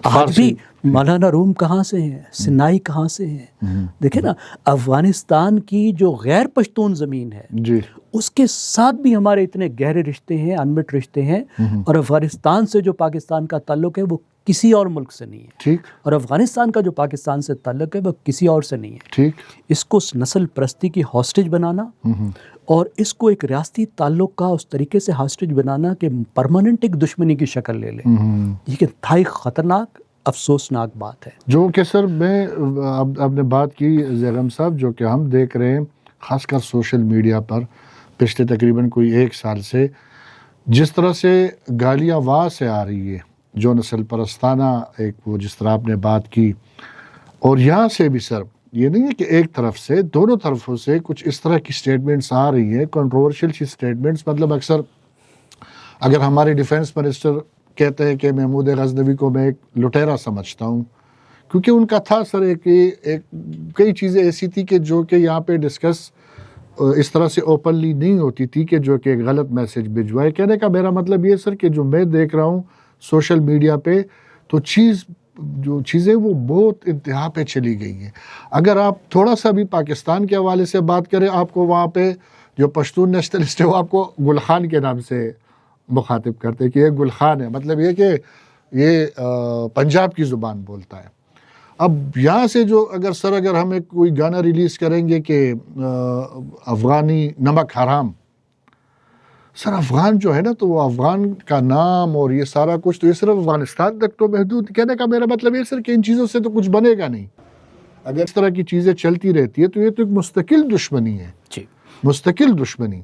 آج بھی مولانا روم کہاں سے ہیں، سنائی کہاں سے ہیں. دیکھیں نا افغانستان کی جو غیر پشتون زمین ہے جی، اس کے ساتھ بھی ہمارے اتنے گہرے رشتے ہیں، انمٹ رشتے ہیں. اور افغانستان سے جو پاکستان کا تعلق ہے وہ کسی اور ملک سے نہیں ہے. ٹھیک، اور افغانستان کا جو پاکستان سے تعلق ہے وہ کسی اور سے نہیں ہے. ٹھیک، اس کو نسل پرستی کی ہاسٹیج بنانا اور اس کو ایک ریاستی تعلق کا اس طریقے سے ہاسٹیج بنانا کہ پرماننٹ ایک دشمنی کی شکل لے لے، یہ انتہائی خطرناک افسوسناک بات ہے. جو کہ سر میں آپ نے بات کی زیغم صاحب، جو کہ ہم دیکھ رہے ہیں خاص کر سوشل میڈیا پر پچھلے تقریباً کوئی 1 سال سے، جس طرح سے گالیاں واہ سے آ رہی ہے، جو نسل پرستانہ ایک وہ جس طرح آپ نے بات کی، اور یہاں سے بھی سر یہ نہیں ہے کہ ایک طرف سے، دونوں طرفوں سے کچھ اس طرح کی سٹیٹمنٹس آ رہی ہیں، کنٹروورشل سی سٹیٹمنٹس. مطلب اکثر اگر ہمارے ڈیفنس منسٹر کہتے ہیں کہ محمود غزنوی کو میں ایک لٹیرا سمجھتا ہوں، کیونکہ ان کا تھا سر ایک کئی چیزیں ایسی تھی کہ جو کہ یہاں پہ ڈسکس اس طرح سے اوپنلی نہیں ہوتی تھی کہ جو کہ ایک غلط میسج بھجوائے. کہنے کا میرا مطلب یہ سر کہ جو میں دیکھ رہا ہوں سوشل میڈیا پہ، تو جو چیزیں وہ بہت انتہا پہ چلی گئی ہیں. اگر آپ تھوڑا سا بھی پاکستان کے حوالے سے بات کریں، آپ کو وہاں پہ جو پشتون نیشنلسٹ ہے وہ آپ کو گل خان کے نام سے مخاطب کرتے کہ یہ گل خان ہے، مطلب یہ کہ یہ پنجاب کی زبان بولتا ہے. اب یہاں سے جو اگر ہم ایک کوئی گانا ریلیز کریں گے کہ افغانی نمک حرام، سر افغان جو ہے نا، تو وہ افغان کا نام اور یہ سارا کچھ تو یہ صرف افغانستان تک تو محدود. کہنے کا میرا مطلب یہ سر کہ ان چیزوں سے تو کچھ بنے گا نہیں. اگر اس طرح کی چیزیں چلتی رہتی ہے تو یہ تو ایک مستقل دشمنی ہے، مستقل دشمنی.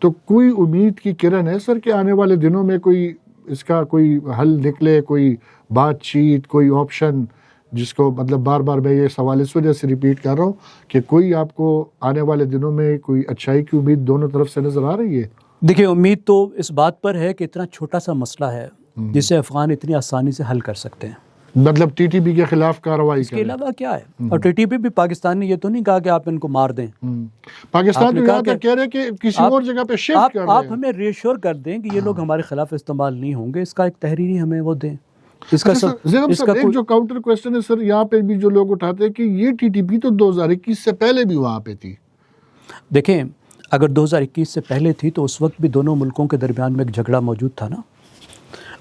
تو کوئی امید کی کرن ہے سر کہ آنے والے دنوں میں کوئی اس کا کوئی حل نکلے، کوئی بات چیت، کوئی آپشن، جس کو مطلب بار بار میں یہ سوال اس وجہ سے ریپیٹ کر رہا ہوں کہ کوئی آپ کو آنے والے دنوں میں کوئی اچھائی کی امید دونوں طرف سے نظر آ رہی ہے؟ دیکھیں، امید تو اس بات پر ہے کہ اتنا چھوٹا سا مسئلہ ہے جسے افغان اتنی آسانی سے حل کر سکتے ہیں. مطلب ٹی ٹی پی کے خلاف کارروائی اس کے علاوہ کیا ہے؟ اور ٹی ٹی پی بھی پاکستان نے یہ تو نہیں کہا کہ آپ ان کو مار دیں. پاکستان تو یہاں تک کہہ رہے کہ کسی اور جگہ پہ شفٹ کر رہے ہیں. آپ ہمیں ریشور کر دیں کہ یہ لوگ ہمارے خلاف استعمال نہیں ہوں گے. اس کا ایک تحریری ہمیں وہ دیں. اس کا ایک جو کاؤنٹر کوسچن ہے سر یہاں پہ بھی جو لوگ اٹھاتے ہیں کہ یہ ٹی ٹی پی تو 2021 سے پہلے بھی وہاں پہ تھی. دیکھیں، اگر 2021 سے پہلے تھی تو اس وقت بھی دونوں ملکوں کے درمیان میں ایک جھگڑا موجود تھا نا،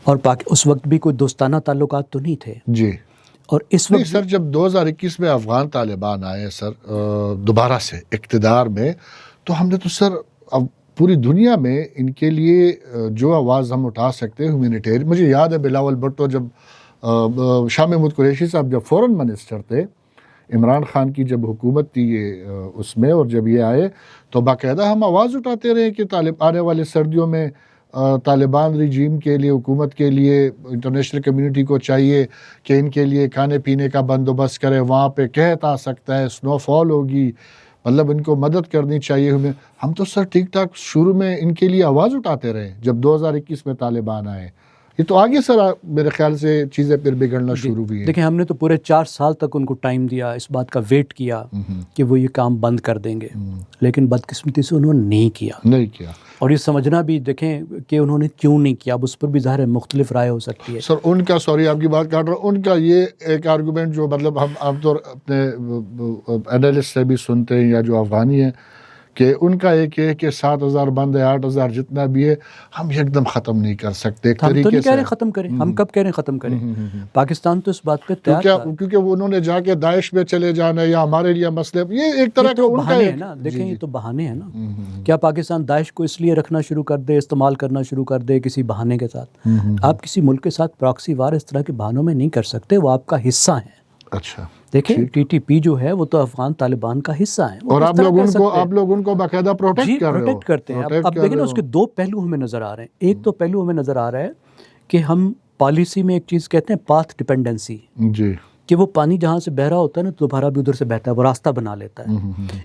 اور اس وقت بھی کوئی دوستانہ تعلقات تو نہیں تھے. جی. اور اس وقت سر جب 2021 میں افغان طالبان آئے سر دوبارہ سے اقتدار میں، تو ہم نے تو سر اب پوری دنیا میں ان کے لیے جو آواز ہم اٹھا سکتے ہیں ہیومینیٹیرین. مجھے یاد ہے بلاول بھٹو جب شاہ محمود قریشی صاحب جب فورن منسٹر تھے، عمران خان کی جب حکومت تھی یہ اس میں، اور جب یہ آئے تو باقاعدہ ہم آواز اٹھاتے رہے کہ آنے والے سردیوں میں طالبان رجیم کے لیے، حکومت کے لیے، انٹرنیشنل کمیونٹی کو چاہیے کہ ان کے لیے کھانے پینے کا بندوبست کرے. وہاں پہ قحط آ سکتا ہے، سنو فال ہوگی، مطلب ان کو مدد کرنی چاہیے. ہم تو سر ٹھیک ٹھاک شروع میں ان کے لیے آواز اٹھاتے رہے جب 2021 میں طالبان آئے. یہ تو آگے سر میرے خیال سے چیزیں پھر بگڑنا شروع ہوئی ہیں. دیکھیں، ہم نے تو پورے 4 سال تک ان کو ٹائم دیا، اس بات کا ویٹ کیا کہ وہ یہ کام بند کر دیں گے، لیکن بدقسمتی سے انہوں نے نہیں کیا. اور یہ سمجھنا بھی دیکھیں کہ انہوں نے کیوں نہیں کیا، اب اس پر بھی ظاہر ہے مختلف رائے ہو سکتی ہے. سر ان کا، سوری آپ کی بات کاٹ رہا ہوں، ان کا یہ ایک آرگومنٹ جو مطلب ہم عام طور اپنے اینالسٹ سے بھی سنتے ہیں یا جو افغانی ہیں، کہ ان کا ایک ہے کہ 7,000 بند ہے، 8,000 جتنا بھی ہے، ہم ایک دم ختم نہیں کر سکتے. ہم تو نہیں کہہ رہے ختم کریں، ہم کب کہہ رہے ہیں ختم کریں؟ پاکستان تو اس بات پہ تیار تھا، کیونکہ وہ انہوں نے جا کے داعش میں چلے جانا یا ہمارے لیے مسئلے، یہ ایک طرح کا ان کا بہانے ہیں نا. دیکھیں، یہ تو بہانے ہیں نا. کیا پاکستان داعش کو اس لیے رکھنا شروع کر دے، استعمال کرنا شروع کر دے کسی بہانے کے ساتھ؟ آپ کسی ملک کے ساتھ پراکسی وار اس طرح کے بہانوں میں نہیں کر سکتے، وہ آپ کا حصہ ہیں. اچھا، دیکھیں ٹی ٹی پی جو ہے وہ تو افغان طالبان کا حصہ ہیں، اور آپ لوگ ان کو باقاعدہ پروٹیکٹ کرتے ہیں. اب دیکھیں نا، اس کے 2 پہلو ہمیں نظر آ رہے ہیں. ایک تو پہلو ہمیں نظر آ رہا ہے کہ ہم پالیسی میں ایک چیز کہتے ہیں پاتھ ڈیپینڈنسی، جی، کہ وہ پانی جہاں سے بہ رہا ہوتا ہے نا دوبارہ بھی ادھر سے بہتا ہے، وہ راستہ بنا لیتا ہے.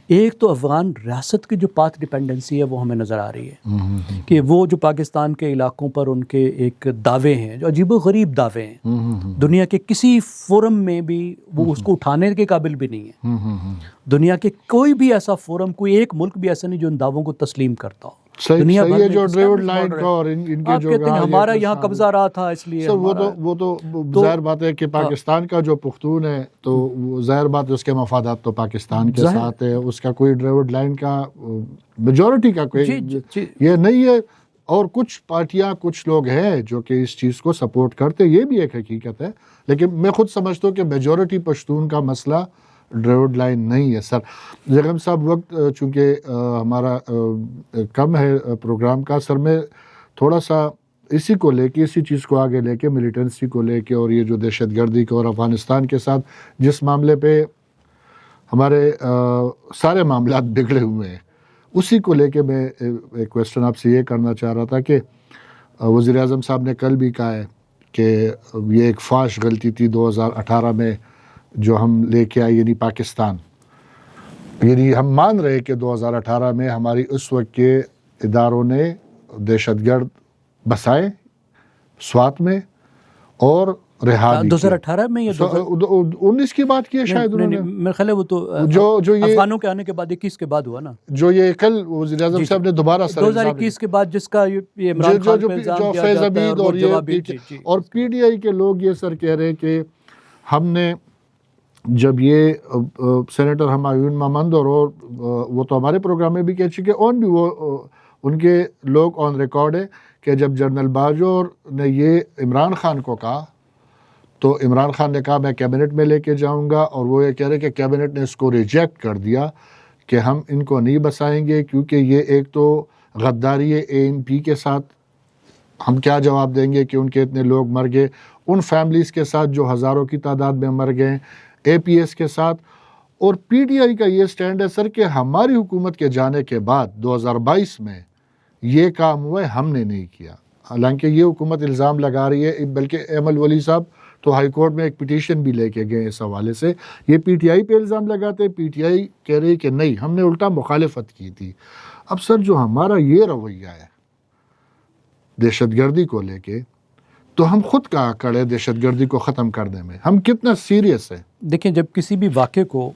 ایک تو افغان ریاست کی جو پاتھ ڈیپینڈنسی ہے وہ ہمیں نظر آ رہی ہے کہ وہ جو پاکستان کے علاقوں پر ان کے ایک دعوے ہیں جو عجیب و غریب دعوے ہیں، دنیا کے کسی فورم میں بھی وہ اس کو اٹھانے کے قابل بھی نہیں ہے. دنیا کے کوئی بھی ایسا فورم، کوئی ایک ملک بھی ایسا نہیں جو ان دعووں کو تسلیم کرتا ہو. صحیح ہے، جو ڈریوڈ لائن کا اور ان کے جو ہمارا یہاں قبضہ رہا تھا اس لیے وہ تو ظاہر بات ہے کہ پاکستان کا جو پختون ہے تو ظاہر بات ہے اس کے مفادات تو پاکستان کے ساتھ ہے. اس کا کوئی ڈریوڈ لائن کا میجورٹی کا کوئی یہ نہیں ہے. اور کچھ پارٹیاں، کچھ لوگ ہیں جو کہ اس چیز کو سپورٹ کرتے، یہ بھی ایک حقیقت ہے. لیکن میں خود سمجھتا ہوں کہ میجورٹی پشتون کا مسئلہ ڈراؤڈ لائن نہیں ہے سر. زیغم صاحب وقت چونکہ ہمارا کم ہے پروگرام کا سر، میں تھوڑا سا اسی کو لے کے، اسی چیز کو آگے لے کے، ملیٹنسی کو لے کے اور یہ جو دہشت گردی کا اور افغانستان کے ساتھ جس معاملے پہ ہمارے سارے معاملات بگڑے ہوئے ہیں، اسی کو لے کے میں ایک کویسچن آپ سے یہ کرنا چاہ رہا تھا کہ وزیر اعظم صاحب نے کل بھی کہا ہے کہ یہ ایک فاش غلطی تھی 2018 میں جو ہم لے کے آئے، یعنی پاکستان، یعنی ہم مان رہے کہ 2018 میں ہماری اس وقت کے اداروں نے دہشت گرد بسائے سوات میں اور رہا بھی 2018 میں یا 19 کی بات کی ہے شاید انہوں نے، میرے خیال ہے وہ تو جو یہ افغانوں کے آنے کے بعد 21 کے بعد ہوا نا، جو یہ کل وزیر اعظم صاحب نے دوبارہ 2021 کے بعد جس کا یہ عمران خان پہ الزام جو دیا فیض جاتا ہے عبید اور یہ اور پی ڈی آئی کے لوگ یہ سر کہہ رہے ہیں کہ ہم نے جب یہ سینیٹر ہمایون محمد اور وہ تو ہمارے پروگرام میں بھی کہہ چکے، اور بھی وہ ان کے لوگ آن ریکارڈ ہے کہ جب جنرل باجوہ نے یہ عمران خان کو کہا تو عمران خان نے کہا میں کیبنٹ میں لے کے جاؤں گا، اور وہ یہ کہہ رہے کہ کیبنٹ نے اس کو ریجیکٹ کر دیا کہ ہم ان کو نہیں بسائیں گے کیونکہ یہ ایک تو غداری ہے اے این پی کے ساتھ. ہم کیا جواب دیں گے کہ ان کے اتنے لوگ مر گئے، ان فیملیز کے ساتھ جو ہزاروں کی تعداد میں مر گئے، اے پی ایس کے ساتھ. اور پی ڈی آئی کا یہ سٹینڈ ہے سر کہ ہماری حکومت کے جانے کے بعد 2022 میں یہ کام ہوا ہے، ہم نے نہیں کیا. حالانکہ یہ حکومت الزام لگا رہی ہے، بلکہ احمد ولی صاحب تو ہائی کورٹ میں ایک پٹیشن بھی لے کے گئے اس حوالے سے. یہ پی ٹی آئی پہ الزام لگاتے، پی ٹی آئی کہہ رہی کہ نہیں، ہم نے الٹا مخالفت کی تھی. اب سر جو ہمارا یہ رویہ ہے دہشت گردی کو لے کے، تو ہم خود کہاں کھڑے دہشت گردی کو ختم کرنے میں، ہم کتنا سیریس ہیں. دیکھیں جب کسی بھی واقعے کو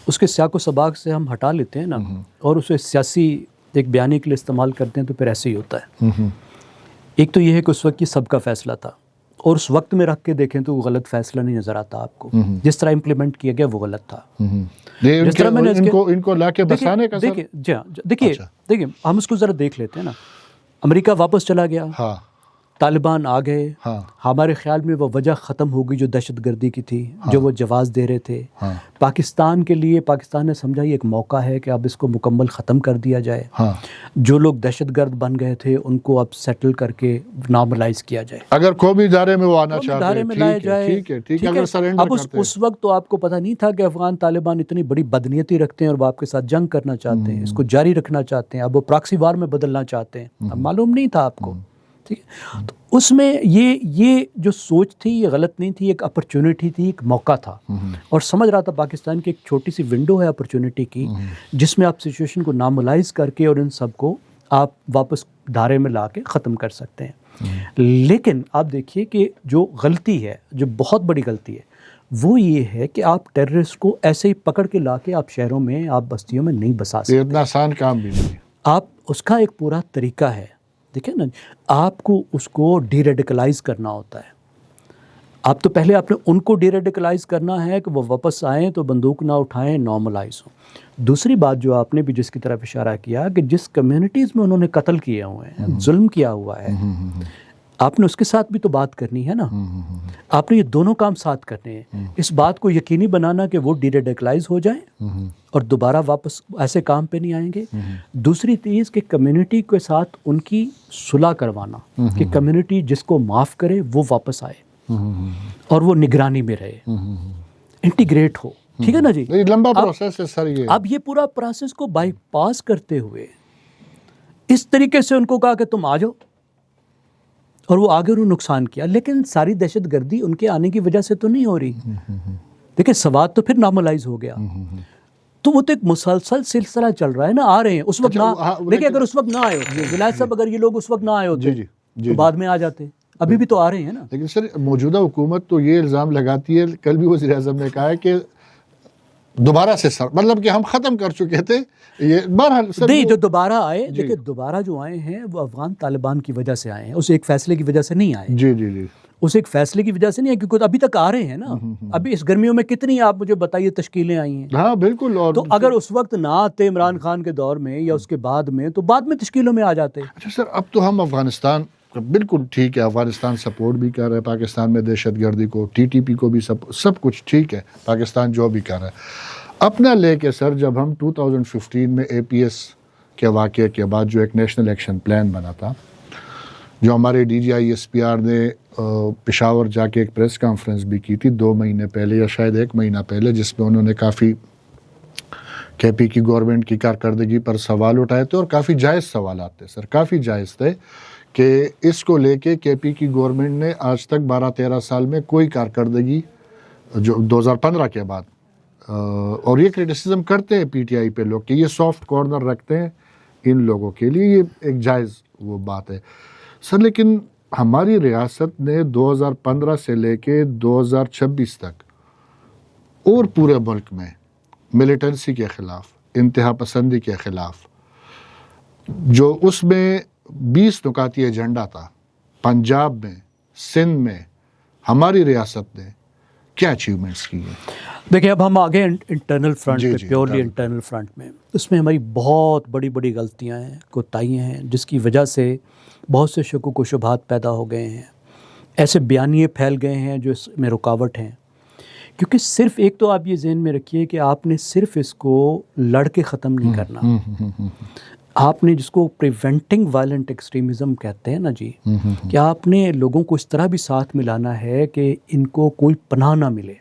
اس کے سیاق و سباق سے ہم ہٹا لیتے ہیں نا اور اسے سیاسی ایک بیانی کے لیے استعمال کرتے ہیں تو پھر ایسے ہی ہوتا ہے. ایک تو یہ ہے کہ اس وقت یہ سب کا فیصلہ تھا، اور اس وقت میں رکھ کے دیکھیں تو وہ غلط فیصلہ نہیں نظر آتا آپ کو. جس طرح امپلیمنٹ کیا گیا وہ غلط تھا. جس طرح میں نے ان کو لا کے بسانے کا دیکھیے ہم اس کو ذرا دیکھ لیتے ہیں نا. امریکہ واپس چلا گیا، طالبان آ گئے، ہمارے خیال میں وہ وجہ ختم ہو گئی جو دہشت گردی کی تھی، جو وہ جواز دے رہے تھے. پاکستان کے لیے پاکستان نے سمجھا یہ ایک موقع ہے کہ اب اس کو مکمل ختم کر دیا جائے. جو لوگ دہشت گرد بن گئے تھے ان کو اب سیٹل کر کے نارملائز کیا جائے، اگر قومی ادارے میں وہ آنا چاہتے ہیں ادارے میں لایا جائے. اب اس وقت تو آپ کو پتہ نہیں تھا کہ افغان طالبان اتنی بڑی بدنیتی رکھتے ہیں اور وہ آپ کے ساتھ جنگ کرنا چاہتے ہیں، اس کو جاری رکھنا چاہتے ہیں، اب وہ پراکسی وار میں بدلنا چاہتے ہیں. اب معلوم نہیں تھا آپ کو. ٹھیک ہے، تو اس میں یہ جو سوچ تھی یہ غلط نہیں تھی، ایک اپرچونٹی تھی، ایک موقع تھا. اور سمجھ رہا تھا پاکستان کی ایک چھوٹی سی ونڈو ہے اپرچونٹی کی، جس میں آپ سچویشن کو نارملائز کر کے اور ان سب کو آپ واپس دھارے میں لا کے ختم کر سکتے ہیں. لیکن آپ دیکھیے کہ جو غلطی ہے، جو بہت بڑی غلطی ہے، وہ یہ ہے کہ آپ ٹیررسٹ کو ایسے ہی پکڑ کے لا کے آپ شہروں میں، آپ بستیوں میں نہیں بسا سکتے. اتنا آسان کام بھی نہیں. آپ اس کا ایک پورا طریقہ ہے. دیکھیں نا، آپ کو اس کو ڈی ریڈیکلائز کرنا ہوتا ہے. آپ تو پہلے آپ نے ان کو ڈی ریڈیکلائز کرنا ہے کہ وہ واپس آئیں تو بندوق نہ اٹھائیں، نارملائز ہوں. دوسری بات جو آپ نے بھی جس کی طرف اشارہ کیا کہ جس کمیونٹیز میں انہوں نے قتل کیے ہوئے ہیں، ظلم کیا ہوا ہے، آپ نے اس کے ساتھ بھی تو بات کرنی ہے نا. آپ نے یہ دونوں کام ساتھ کرنے ہیں. اس بات کو یقینی بنانا کہ وہ ڈی ریڈیکلائز ہو جائیں اور دوبارہ واپس ایسے کام پہ نہیں آئیں گے. دوسری چیز کہ کمیونٹی کے ساتھ ان کی صلح کروانا کہ کمیونٹی جس کو معاف کرے وہ واپس آئے اور وہ نگرانی میں رہے، انٹیگریٹ ہو. ٹھیک ہے نا جی. لمبا پروسیس ہے سر یہ. اب یہ پورا پروسیس کو بائی پاس کرتے ہوئے اس طریقے سے ان کو کہا کہ تم آ جاؤ، اور وہ آگے انہوں نے نقصان کیا. لیکن ساری دہشت گردی ان کے آنے کی وجہ سے تو نہیں ہو رہی. دیکھیں سوات تو پھر نارملائز ہو گیا، تو وہ تو ایک مسلسل سلسلہ چل رہا ہے نا. آ رہے ہیں اس وقت نہ، دیکھیں اگر اس وقت نہ آئے ہوتے، ولایت صاحب اگر یہ لوگ اس وقت نہ آئے ہوتے تو بعد میں آ جاتے. ابھی بھی تو آ رہے ہیں نا. لیکن سر موجودہ حکومت تو یہ الزام لگاتی ہے، کل بھی وزیر اعظم نے کہا ہے کہ دوبارہ سے سر، مطلب کہ ہم ختم کر چکے تھے. یہ بہرحال سر نہیں، جو دوبارہ آئے، دیکھیں دوبارہ جو آئے ہیں وہ افغان طالبان کی وجہ سے آئے ہیں، اس ایک فیصلے کی وجہ سے نہیں آئے. جی جی جی، اس ایک فیصلے کی وجہ سے نہیں ہے، کیونکہ ابھی تک آ رہے ہیں نا. ابھی اس گرمیوں میں کتنی آپ مجھے بتائیے تشکیلیں آئی ہیں. ہاں بالکل. اور تو اگر اس وقت نہ آتے عمران خان کے دور میں یا اس کے بعد میں، تو بعد میں تشکیلوں میں آ جاتے. اچھا سر، اب تو ہم افغانستان بالکل ٹھیک ہے، افغانستان سپورٹ بھی کر رہا ہے پاکستان میں دہشت گردی کو، ٹی ٹی پی کو بھی سب کچھ ٹھیک ہے، پاکستان جو بھی کر رہا ہے اپنا لے کے سر. جب ہم 2015 میں اے پی ایس کے واقعے کے بعد جو ایک نیشنل ایکشن پلان بنا تھا، جو ہمارے D G I S P R نے پشاور جا کے ایک پریس کانفرنس بھی کی تھی 2 مہینے پہلے یا شاید 1 مہینہ پہلے، جس میں انہوں نے کافی کے پی کی گورنمنٹ کی کارکردگی پر سوال اٹھائے تھے، اور کافی جائز سوالات تھے سر، کافی جائز تھے کہ اس کو لے کے پی کی گورنمنٹ نے آج تک 12-13 سال میں کوئی کارکردگی، جو 2015 کے بعد، اور یہ کرٹیسزم کرتے ہیں پی ٹی آئی پہ لوگ کہ یہ سافٹ کارنر رکھتے ہیں ان لوگوں کے لیے، یہ ایک جائز وہ بات ہے سر. لیکن ہماری ریاست نے 2015 سے لے کے 2026 تک اور پورے ملک میں ملیٹنسی کے خلاف، انتہا پسندی کے خلاف، جو اس میں 20 نکاتی ایجنڈا تھا، پنجاب میں، سندھ میں ہماری ریاست نے کیا اچیومنٹس کی ہیں؟ دیکھیں اب ہم آگے انٹرنل فرنٹ جی پہ، جی، پیورلی انٹرنل فرنٹ میں، اس میں ہماری بہت بڑی بڑی غلطیاں ہیں، کوتاہیاں ہیں، جس کی وجہ سے بہت سے شکوک و شبہات پیدا ہو گئے ہیں، ایسے بیانیے پھیل گئے ہیں جو اس میں رکاوٹ ہیں. کیونکہ صرف ایک تو آپ یہ ذہن میں رکھیے کہ آپ نے صرف اس کو لڑ کے ختم نہیں کرنا، آپ نے جس کو پریونٹنگ وائلنٹ ایکسٹریمزم کہتے ہیں نا جی، کہ آپ نے لوگوں کو اس طرح بھی ساتھ ملانا ہے کہ ان کو کوئی پناہ نہ ملے،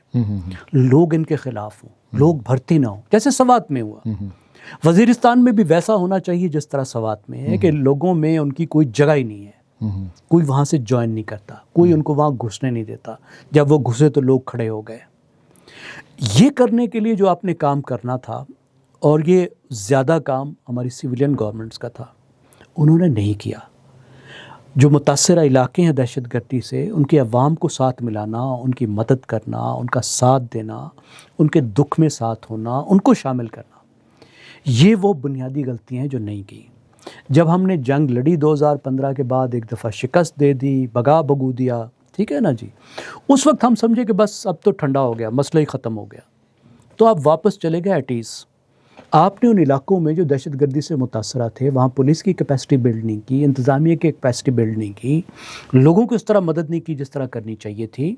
لوگ ان کے خلاف ہوں، لوگ بھرتی نہ ہوں، جیسے سوات میں ہوا. وزیرستان میں بھی ویسا ہونا چاہیے جس طرح سوات میں ہے، کہ لوگوں میں ان کی کوئی جگہ ہی نہیں ہے، کوئی وہاں سے جوائن نہیں کرتا، کوئی ان کو وہاں گھسنے نہیں دیتا، جب وہ گھسے تو لوگ کھڑے ہو گئے. یہ کرنے کے لیے جو آپ نے کام کرنا تھا، اور یہ زیادہ کام ہماری سویلین گورنمنٹس کا تھا، انہوں نے نہیں کیا. جو متاثرہ علاقے ہیں دہشت گردی سے، ان کے عوام کو ساتھ ملانا، ان کی مدد کرنا، ان کا ساتھ دینا، ان کے دکھ میں ساتھ ہونا، ان کو شامل کرنا، یہ وہ بنیادی غلطیاں ہیں جو نہیں کی. جب ہم نے جنگ لڑی 2015 کے بعد، ایک دفعہ شکست دے دی، بگا بگو دیا، ٹھیک ہے نا جی، اس وقت ہم سمجھے کہ بس اب تو ٹھنڈا ہو گیا، مسئلہ ہی ختم ہو گیا. تو آپ واپس چلے گئے ایٹیز. آپ نے ان علاقوں میں جو دہشت گردی سے متاثرہ تھے، وہاں پولیس کی کیپیسٹی بلڈ نہیں کی، انتظامیہ کی کیپیسٹی بلڈ نہیں کی، لوگوں کو اس طرح مدد نہیں کی جس طرح کرنی چاہیے تھی.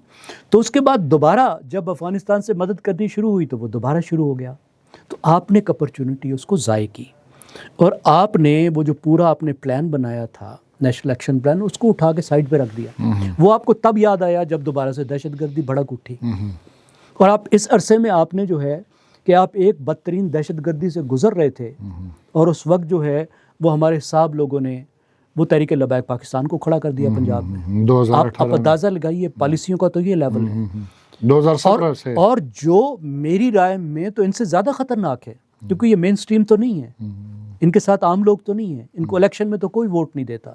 تو اس کے بعد دوبارہ جب افغانستان سے مدد کرنی شروع ہوئی تو وہ دوبارہ شروع ہو گیا. تو آپ نے ایک اپرچونٹی اس کو ضائع کی، اور آپ نے وہ جو پورا آپ نے پلان بنایا تھا، نیشنل ایکشن پلان، اس کو اٹھا کے سائڈ پہ رکھ دیا. وہ آپ کو تب یاد آیا جب دوبارہ سے دہشت گردی بھڑک اٹھی. اور آپ اس عرصے میں آپ نے جو ہے کہ آپ ایک بدترین دہشت گردی سے گزر رہے تھے، اور اس وقت جو ہے وہ ہمارے صاحب لوگوں نے وہ تحریک لبیک پاکستان کو کھڑا کر دیا پنجاب میں. آپ اندازہ لگائیے پالیسیوں کا تو یہ لیول ہے. 2017 سے، اور جو میری رائے میں تو ان سے زیادہ خطرناک ہے، کیونکہ یہ مین سٹریم تو نہیں ہے، ان کے ساتھ عام لوگ تو نہیں ہیں، ان کو الیکشن میں تو کوئی ووٹ نہیں دیتا،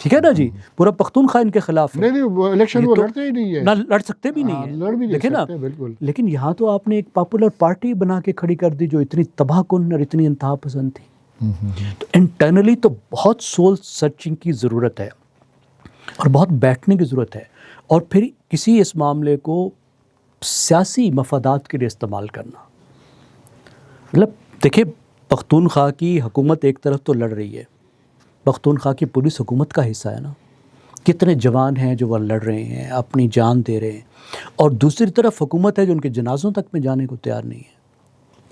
ٹھیک ہے نا جی، پورا پختونخوا ان کے خلاف ہے. نہیں وہ الیکشن وہ لڑتے ہی نہیں ہے، نہ لڑ سکتے بھی نہیں ہیں، لڑ بھی نہیں دیکھیں نا. سکتے بالکل. لیکن یہاں تو آپ نے ایک پاپولر پارٹی بنا کے کھڑی کر دی جو اتنی تباہ کن اور اتنی انتہا پسند تھی. تو انٹرنلی تو بہت سول سرچنگ کی ضرورت ہے، اور بہت بیٹھنے کی ضرورت ہے، اور پھر کسی اس معاملے کو سیاسی مفادات کے لیے استعمال کرنا. مطلب دیکھیں، پختونخوا کی حکومت ایک طرف تو لڑ رہی ہے، پختونخوا کی پولیس حکومت کا حصہ ہے نا، کتنے جوان ہیں جو وہ لڑ رہے ہیں، اپنی جان دے رہے ہیں، اور دوسری طرف حکومت ہے جو ان کے جنازوں تک میں جانے کو تیار نہیں ہے،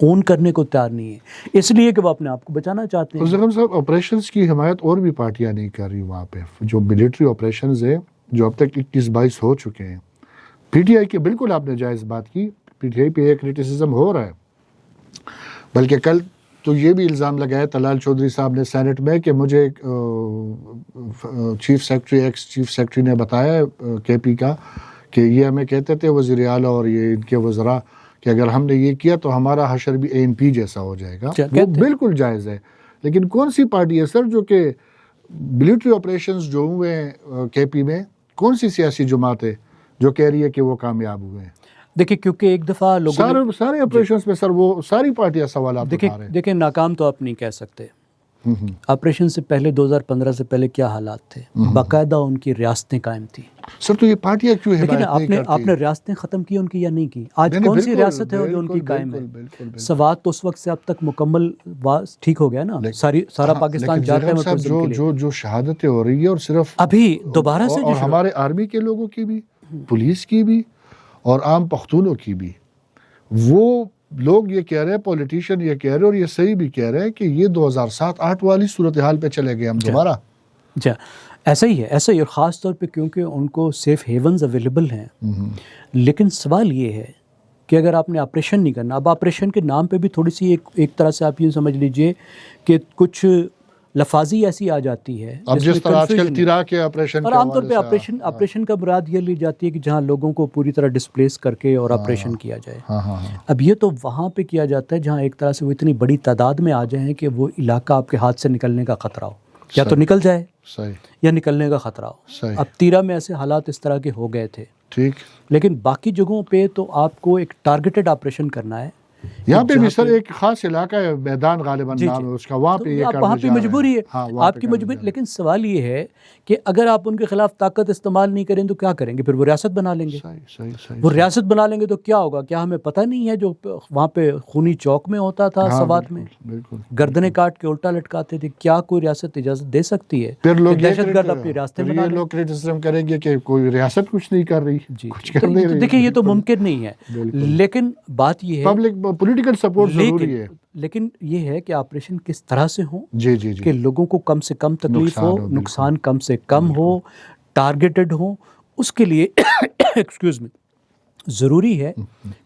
اون کرنے کو تیار نہیں ہے، اس لیے کہ وہ اپنے آپ کو بچانا چاہتے ہیں. زخم صاحب، آپریشنز کی حمایت اور بھی پارٹیاں نہیں کر رہی وہاں پہ، جو ملٹری آپریشنز ہیں جو اب تک 21-22 ہو چکے ہیں. پی ٹی آئی کی بالکل آپ نے جائز بات کی، پی ٹی آئی پہ ایک کرٹیسزم ہو رہا ہے، بلکہ کل تو یہ بھی الزام لگایا طلال چودھری صاحب نے سینٹ میں کہ مجھے chief secretary, x chief secretary نے بتایا کے پی کا کہ یہ ہمیں کہتے تھے وزیر اعلیٰ اور یہ ان کے وزراء کہ اگر ہم نے یہ کیا تو ہمارا حشر بھی اے این پی جیسا ہو جائے گا. وہ بالکل جائز ہے، لیکن کون سی پارٹی ہے سر جو کہ ملٹری آپریشنز جو ہوئے ہیں کے پی میں، کون سی سیاسی جماعت ہے جو کہہ رہی ہے کہ وہ کامیاب ہوئے ہیں؟ دیکھیں، کیونکہ ایک دفعہ لوگوں سارے آپریشنز میں سر وہ ساری پارٹیاں سوالات اٹھا رہے ہیں. دیکھیں ناکام تو آپ نہیں کہہ سکتے، آپریشن سے پہلے 2015 سے پہلے کیا حالات تھے؟ باقاعدہ ان کی ریاستیں قائم تھیں. سر تو یہ پارٹیاں کیوں لیکن حمایت نہیں کرتی؟ آپ نے ریاستیں ختم کی ان کی یا نہیں کی؟ آج کون سی ریاست ہے جو ان کی قائم ہے؟ سوات تو اس وقت سے اب تک مکمل ٹھیک ہو گیا نا، سارا پاکستان جاتا ہے جو شہادتیں ہو رہی ہے، اور صرف ابھی دوبارہ سے اور ہمارے آرمی کے لوگوں کی بھی، پولیس کی بھی، اور عام پختونوں کی بھی، وہ لوگ یہ کہہ رہے ہیں، پولیٹیشین یہ کہہ رہے ہیں، اور یہ صحیح بھی کہہ رہے ہیں کہ یہ 2007-8 والی صورتحال پہ چلے گئے ہم دوبارہ. ایسا ہی ہے، ایسا ہی. اور خاص طور پہ کیونکہ ان کو سیف ہیونز اویلیبل ہیں. لیکن سوال یہ ہے کہ اگر آپ نے آپریشن نہیں کرنا، اب آپریشن کے نام پہ بھی تھوڑی سی ایک طرح سے آپ یہ سمجھ لیجئے کہ کچھ لفاظی ایسی آ جاتی ہے اب جس طرح آج کل تیرا کے آپریشن، اور عام طور پہ آپریشن کا مراد یہ لی جاتی ہے کہ جہاں لوگوں کو پوری طرح ڈسپلیس کر کے اور آپریشن کیا جائے. اب یہ تو وہاں پہ کیا جاتا ہے جہاں ایک طرح سے وہ اتنی بڑی تعداد میں آ جائیں کہ وہ علاقہ آپ کے ہاتھ سے نکلنے کا خطرہ ہو، یا تو نکل جائے یا نکلنے کا خطرہ ہو. اب تیرا میں ایسے حالات اس طرح کے ہو گئے تھے، ٹھیک. لیکن باقی جگہوں پہ تو آپ کو ایک ٹارگیٹڈ آپریشن کرنا ہے. یہاں پہ بھی سر ایک خاص علاقہ ہے، میدان غالباً نام ہے اس کا، وہاں پہ وہاں پہ مجبوری ہے، آپ کی مجبوری. لیکن سوال یہ ہے کہ اگر آپ ان کے خلاف طاقت استعمال نہیں کریں تو کیا کریں گے؟ پھر وہ ریاست بنا لیں گے. وہ ریاست بنا لیں گے تو کیا ہوگا؟ کیا ہمیں پتہ نہیں ہے جو وہاں پہ خونی چوک میں ہوتا تھا سوات میں، گردنیں کاٹ کے الٹا لٹکاتے تھے؟ کیا کوئی ریاست اجازت دے سکتی ہے؟ پھر لوگ دہشت گرد اپنی ریاستیں بنا لیں. لوگ کرٹیسزم کریں گے کہ کوئی ریاست کچھ نہیں کر رہی. دیکھیں یہ تو ممکن نہیں ہے. لیکن بات یہ ہے پبلک پولیٹیکل سپورٹ ضروری ہے. لیکن یہ ہے کہ آپریشن کس طرح سے ہوں جی کہ لوگوں کو کم سے کم تکلیف ہو، نقصان کم سے کم ہو، ٹارگیٹڈ ہو. اس کے لیے ایکسکیوز می ضروری ہے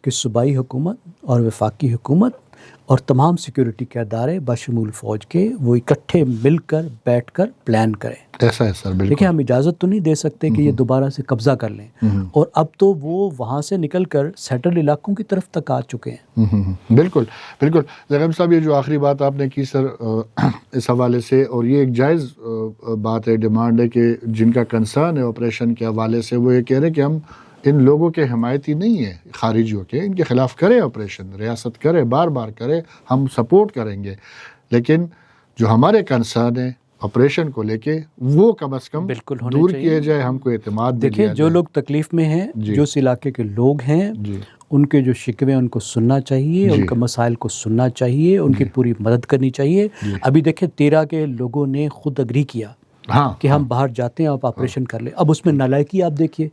کہ صوبائی حکومت اور وفاقی حکومت اور تمام سیکیورٹی کے ادارے بشمول فوج کے وہ اکٹھے مل کر بیٹھ کر پلان کریں. ایسا ہے سر، بالکل. دیکھیں ہم اجازت تو نہیں دے سکتے کہ یہ دوبارہ سے قبضہ کر لیں، اور اب تو وہ وہاں سے نکل کر سیٹل علاقوں کی طرف تک آ چکے ہیں. بالکل بالکل. زغیم صاحب یہ جو آخری بات آپ نے کی سر اس حوالے سے، اور یہ ایک جائز بات ہے، ڈیمانڈ ہے کہ جن کا کنسرن ہے آپریشن کے حوالے سے، وہ یہ کہہ رہے ہیں کہ ہم ان لوگوں کے حمایتی نہیں ہیں، خارجیوں کے، ان کے خلاف کرے آپریشن، ریاست کرے، بار بار کرے، ہم سپورٹ کریں گے. لیکن جو ہمارے کنسرن ہے آپریشن کو لے کے، وہ کم از کم دور کیے جائے، ہم کو اعتماد دیا جائے. دیکھیں جو لوگ تکلیف میں ہیں، جو اس علاقے کے لوگ ہیں، ان کے جو شکوے ان کو سننا چاہیے، ان کے مسائل کو سننا چاہیے، ان کی پوری مدد کرنی چاہیے. ابھی دیکھیں 13 کے لوگوں نے خود اگری کیا کہ ہم باہر جاتے ہیں، آپ آپریشن کر لیں. اب اس میں نالائکی آپ دیکھیے،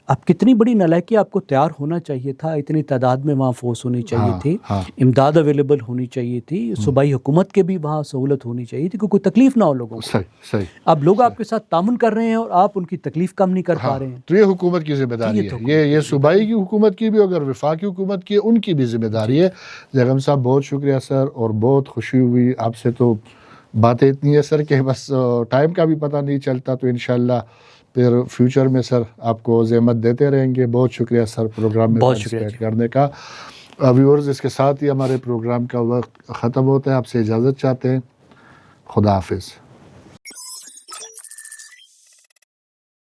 اب کتنی بڑی نالائکی، آپ کو تیار ہونا چاہیے تھا، اتنی تعداد میں وہاں فورس ہونی چاہیے تھی، امداد اویلیبل ہونی چاہیے تھی، صوبائی حکومت کے بھی وہاں سہولت ہونی چاہیے تھی کہ کوئی تکلیف نہ ہو لوگوں کو. اب لوگ آپ کے ساتھ تعاون کر رہے ہیں اور آپ ان کی تکلیف کم نہیں کر پا رہے ہیں. تو یہ حکومت کی ذمہ داری ہے، یہ صوبائی کی حکومت کی بھی، اگر وفاقی حکومت کی، ان کی بھی ذمہ داری ہے. زغیم صاحب بہت شکریہ سر، اور بہت خوشی ہوئی آپ سے. تو باتیں اتنی ہے سر کہ بس ٹائم کا بھی پتہ نہیں چلتا. تو انشاءاللہ پھر فیوچر میں سر آپ کو زحمت دیتے رہیں گے. بہت شکریہ سر پروگرام میں پارٹیسپیٹ کرنے کا. ویورز، اس کے ساتھ ہی ہمارے پروگرام کا وقت ختم ہوتا ہے. آپ سے اجازت چاہتے ہیں. خدا حافظ.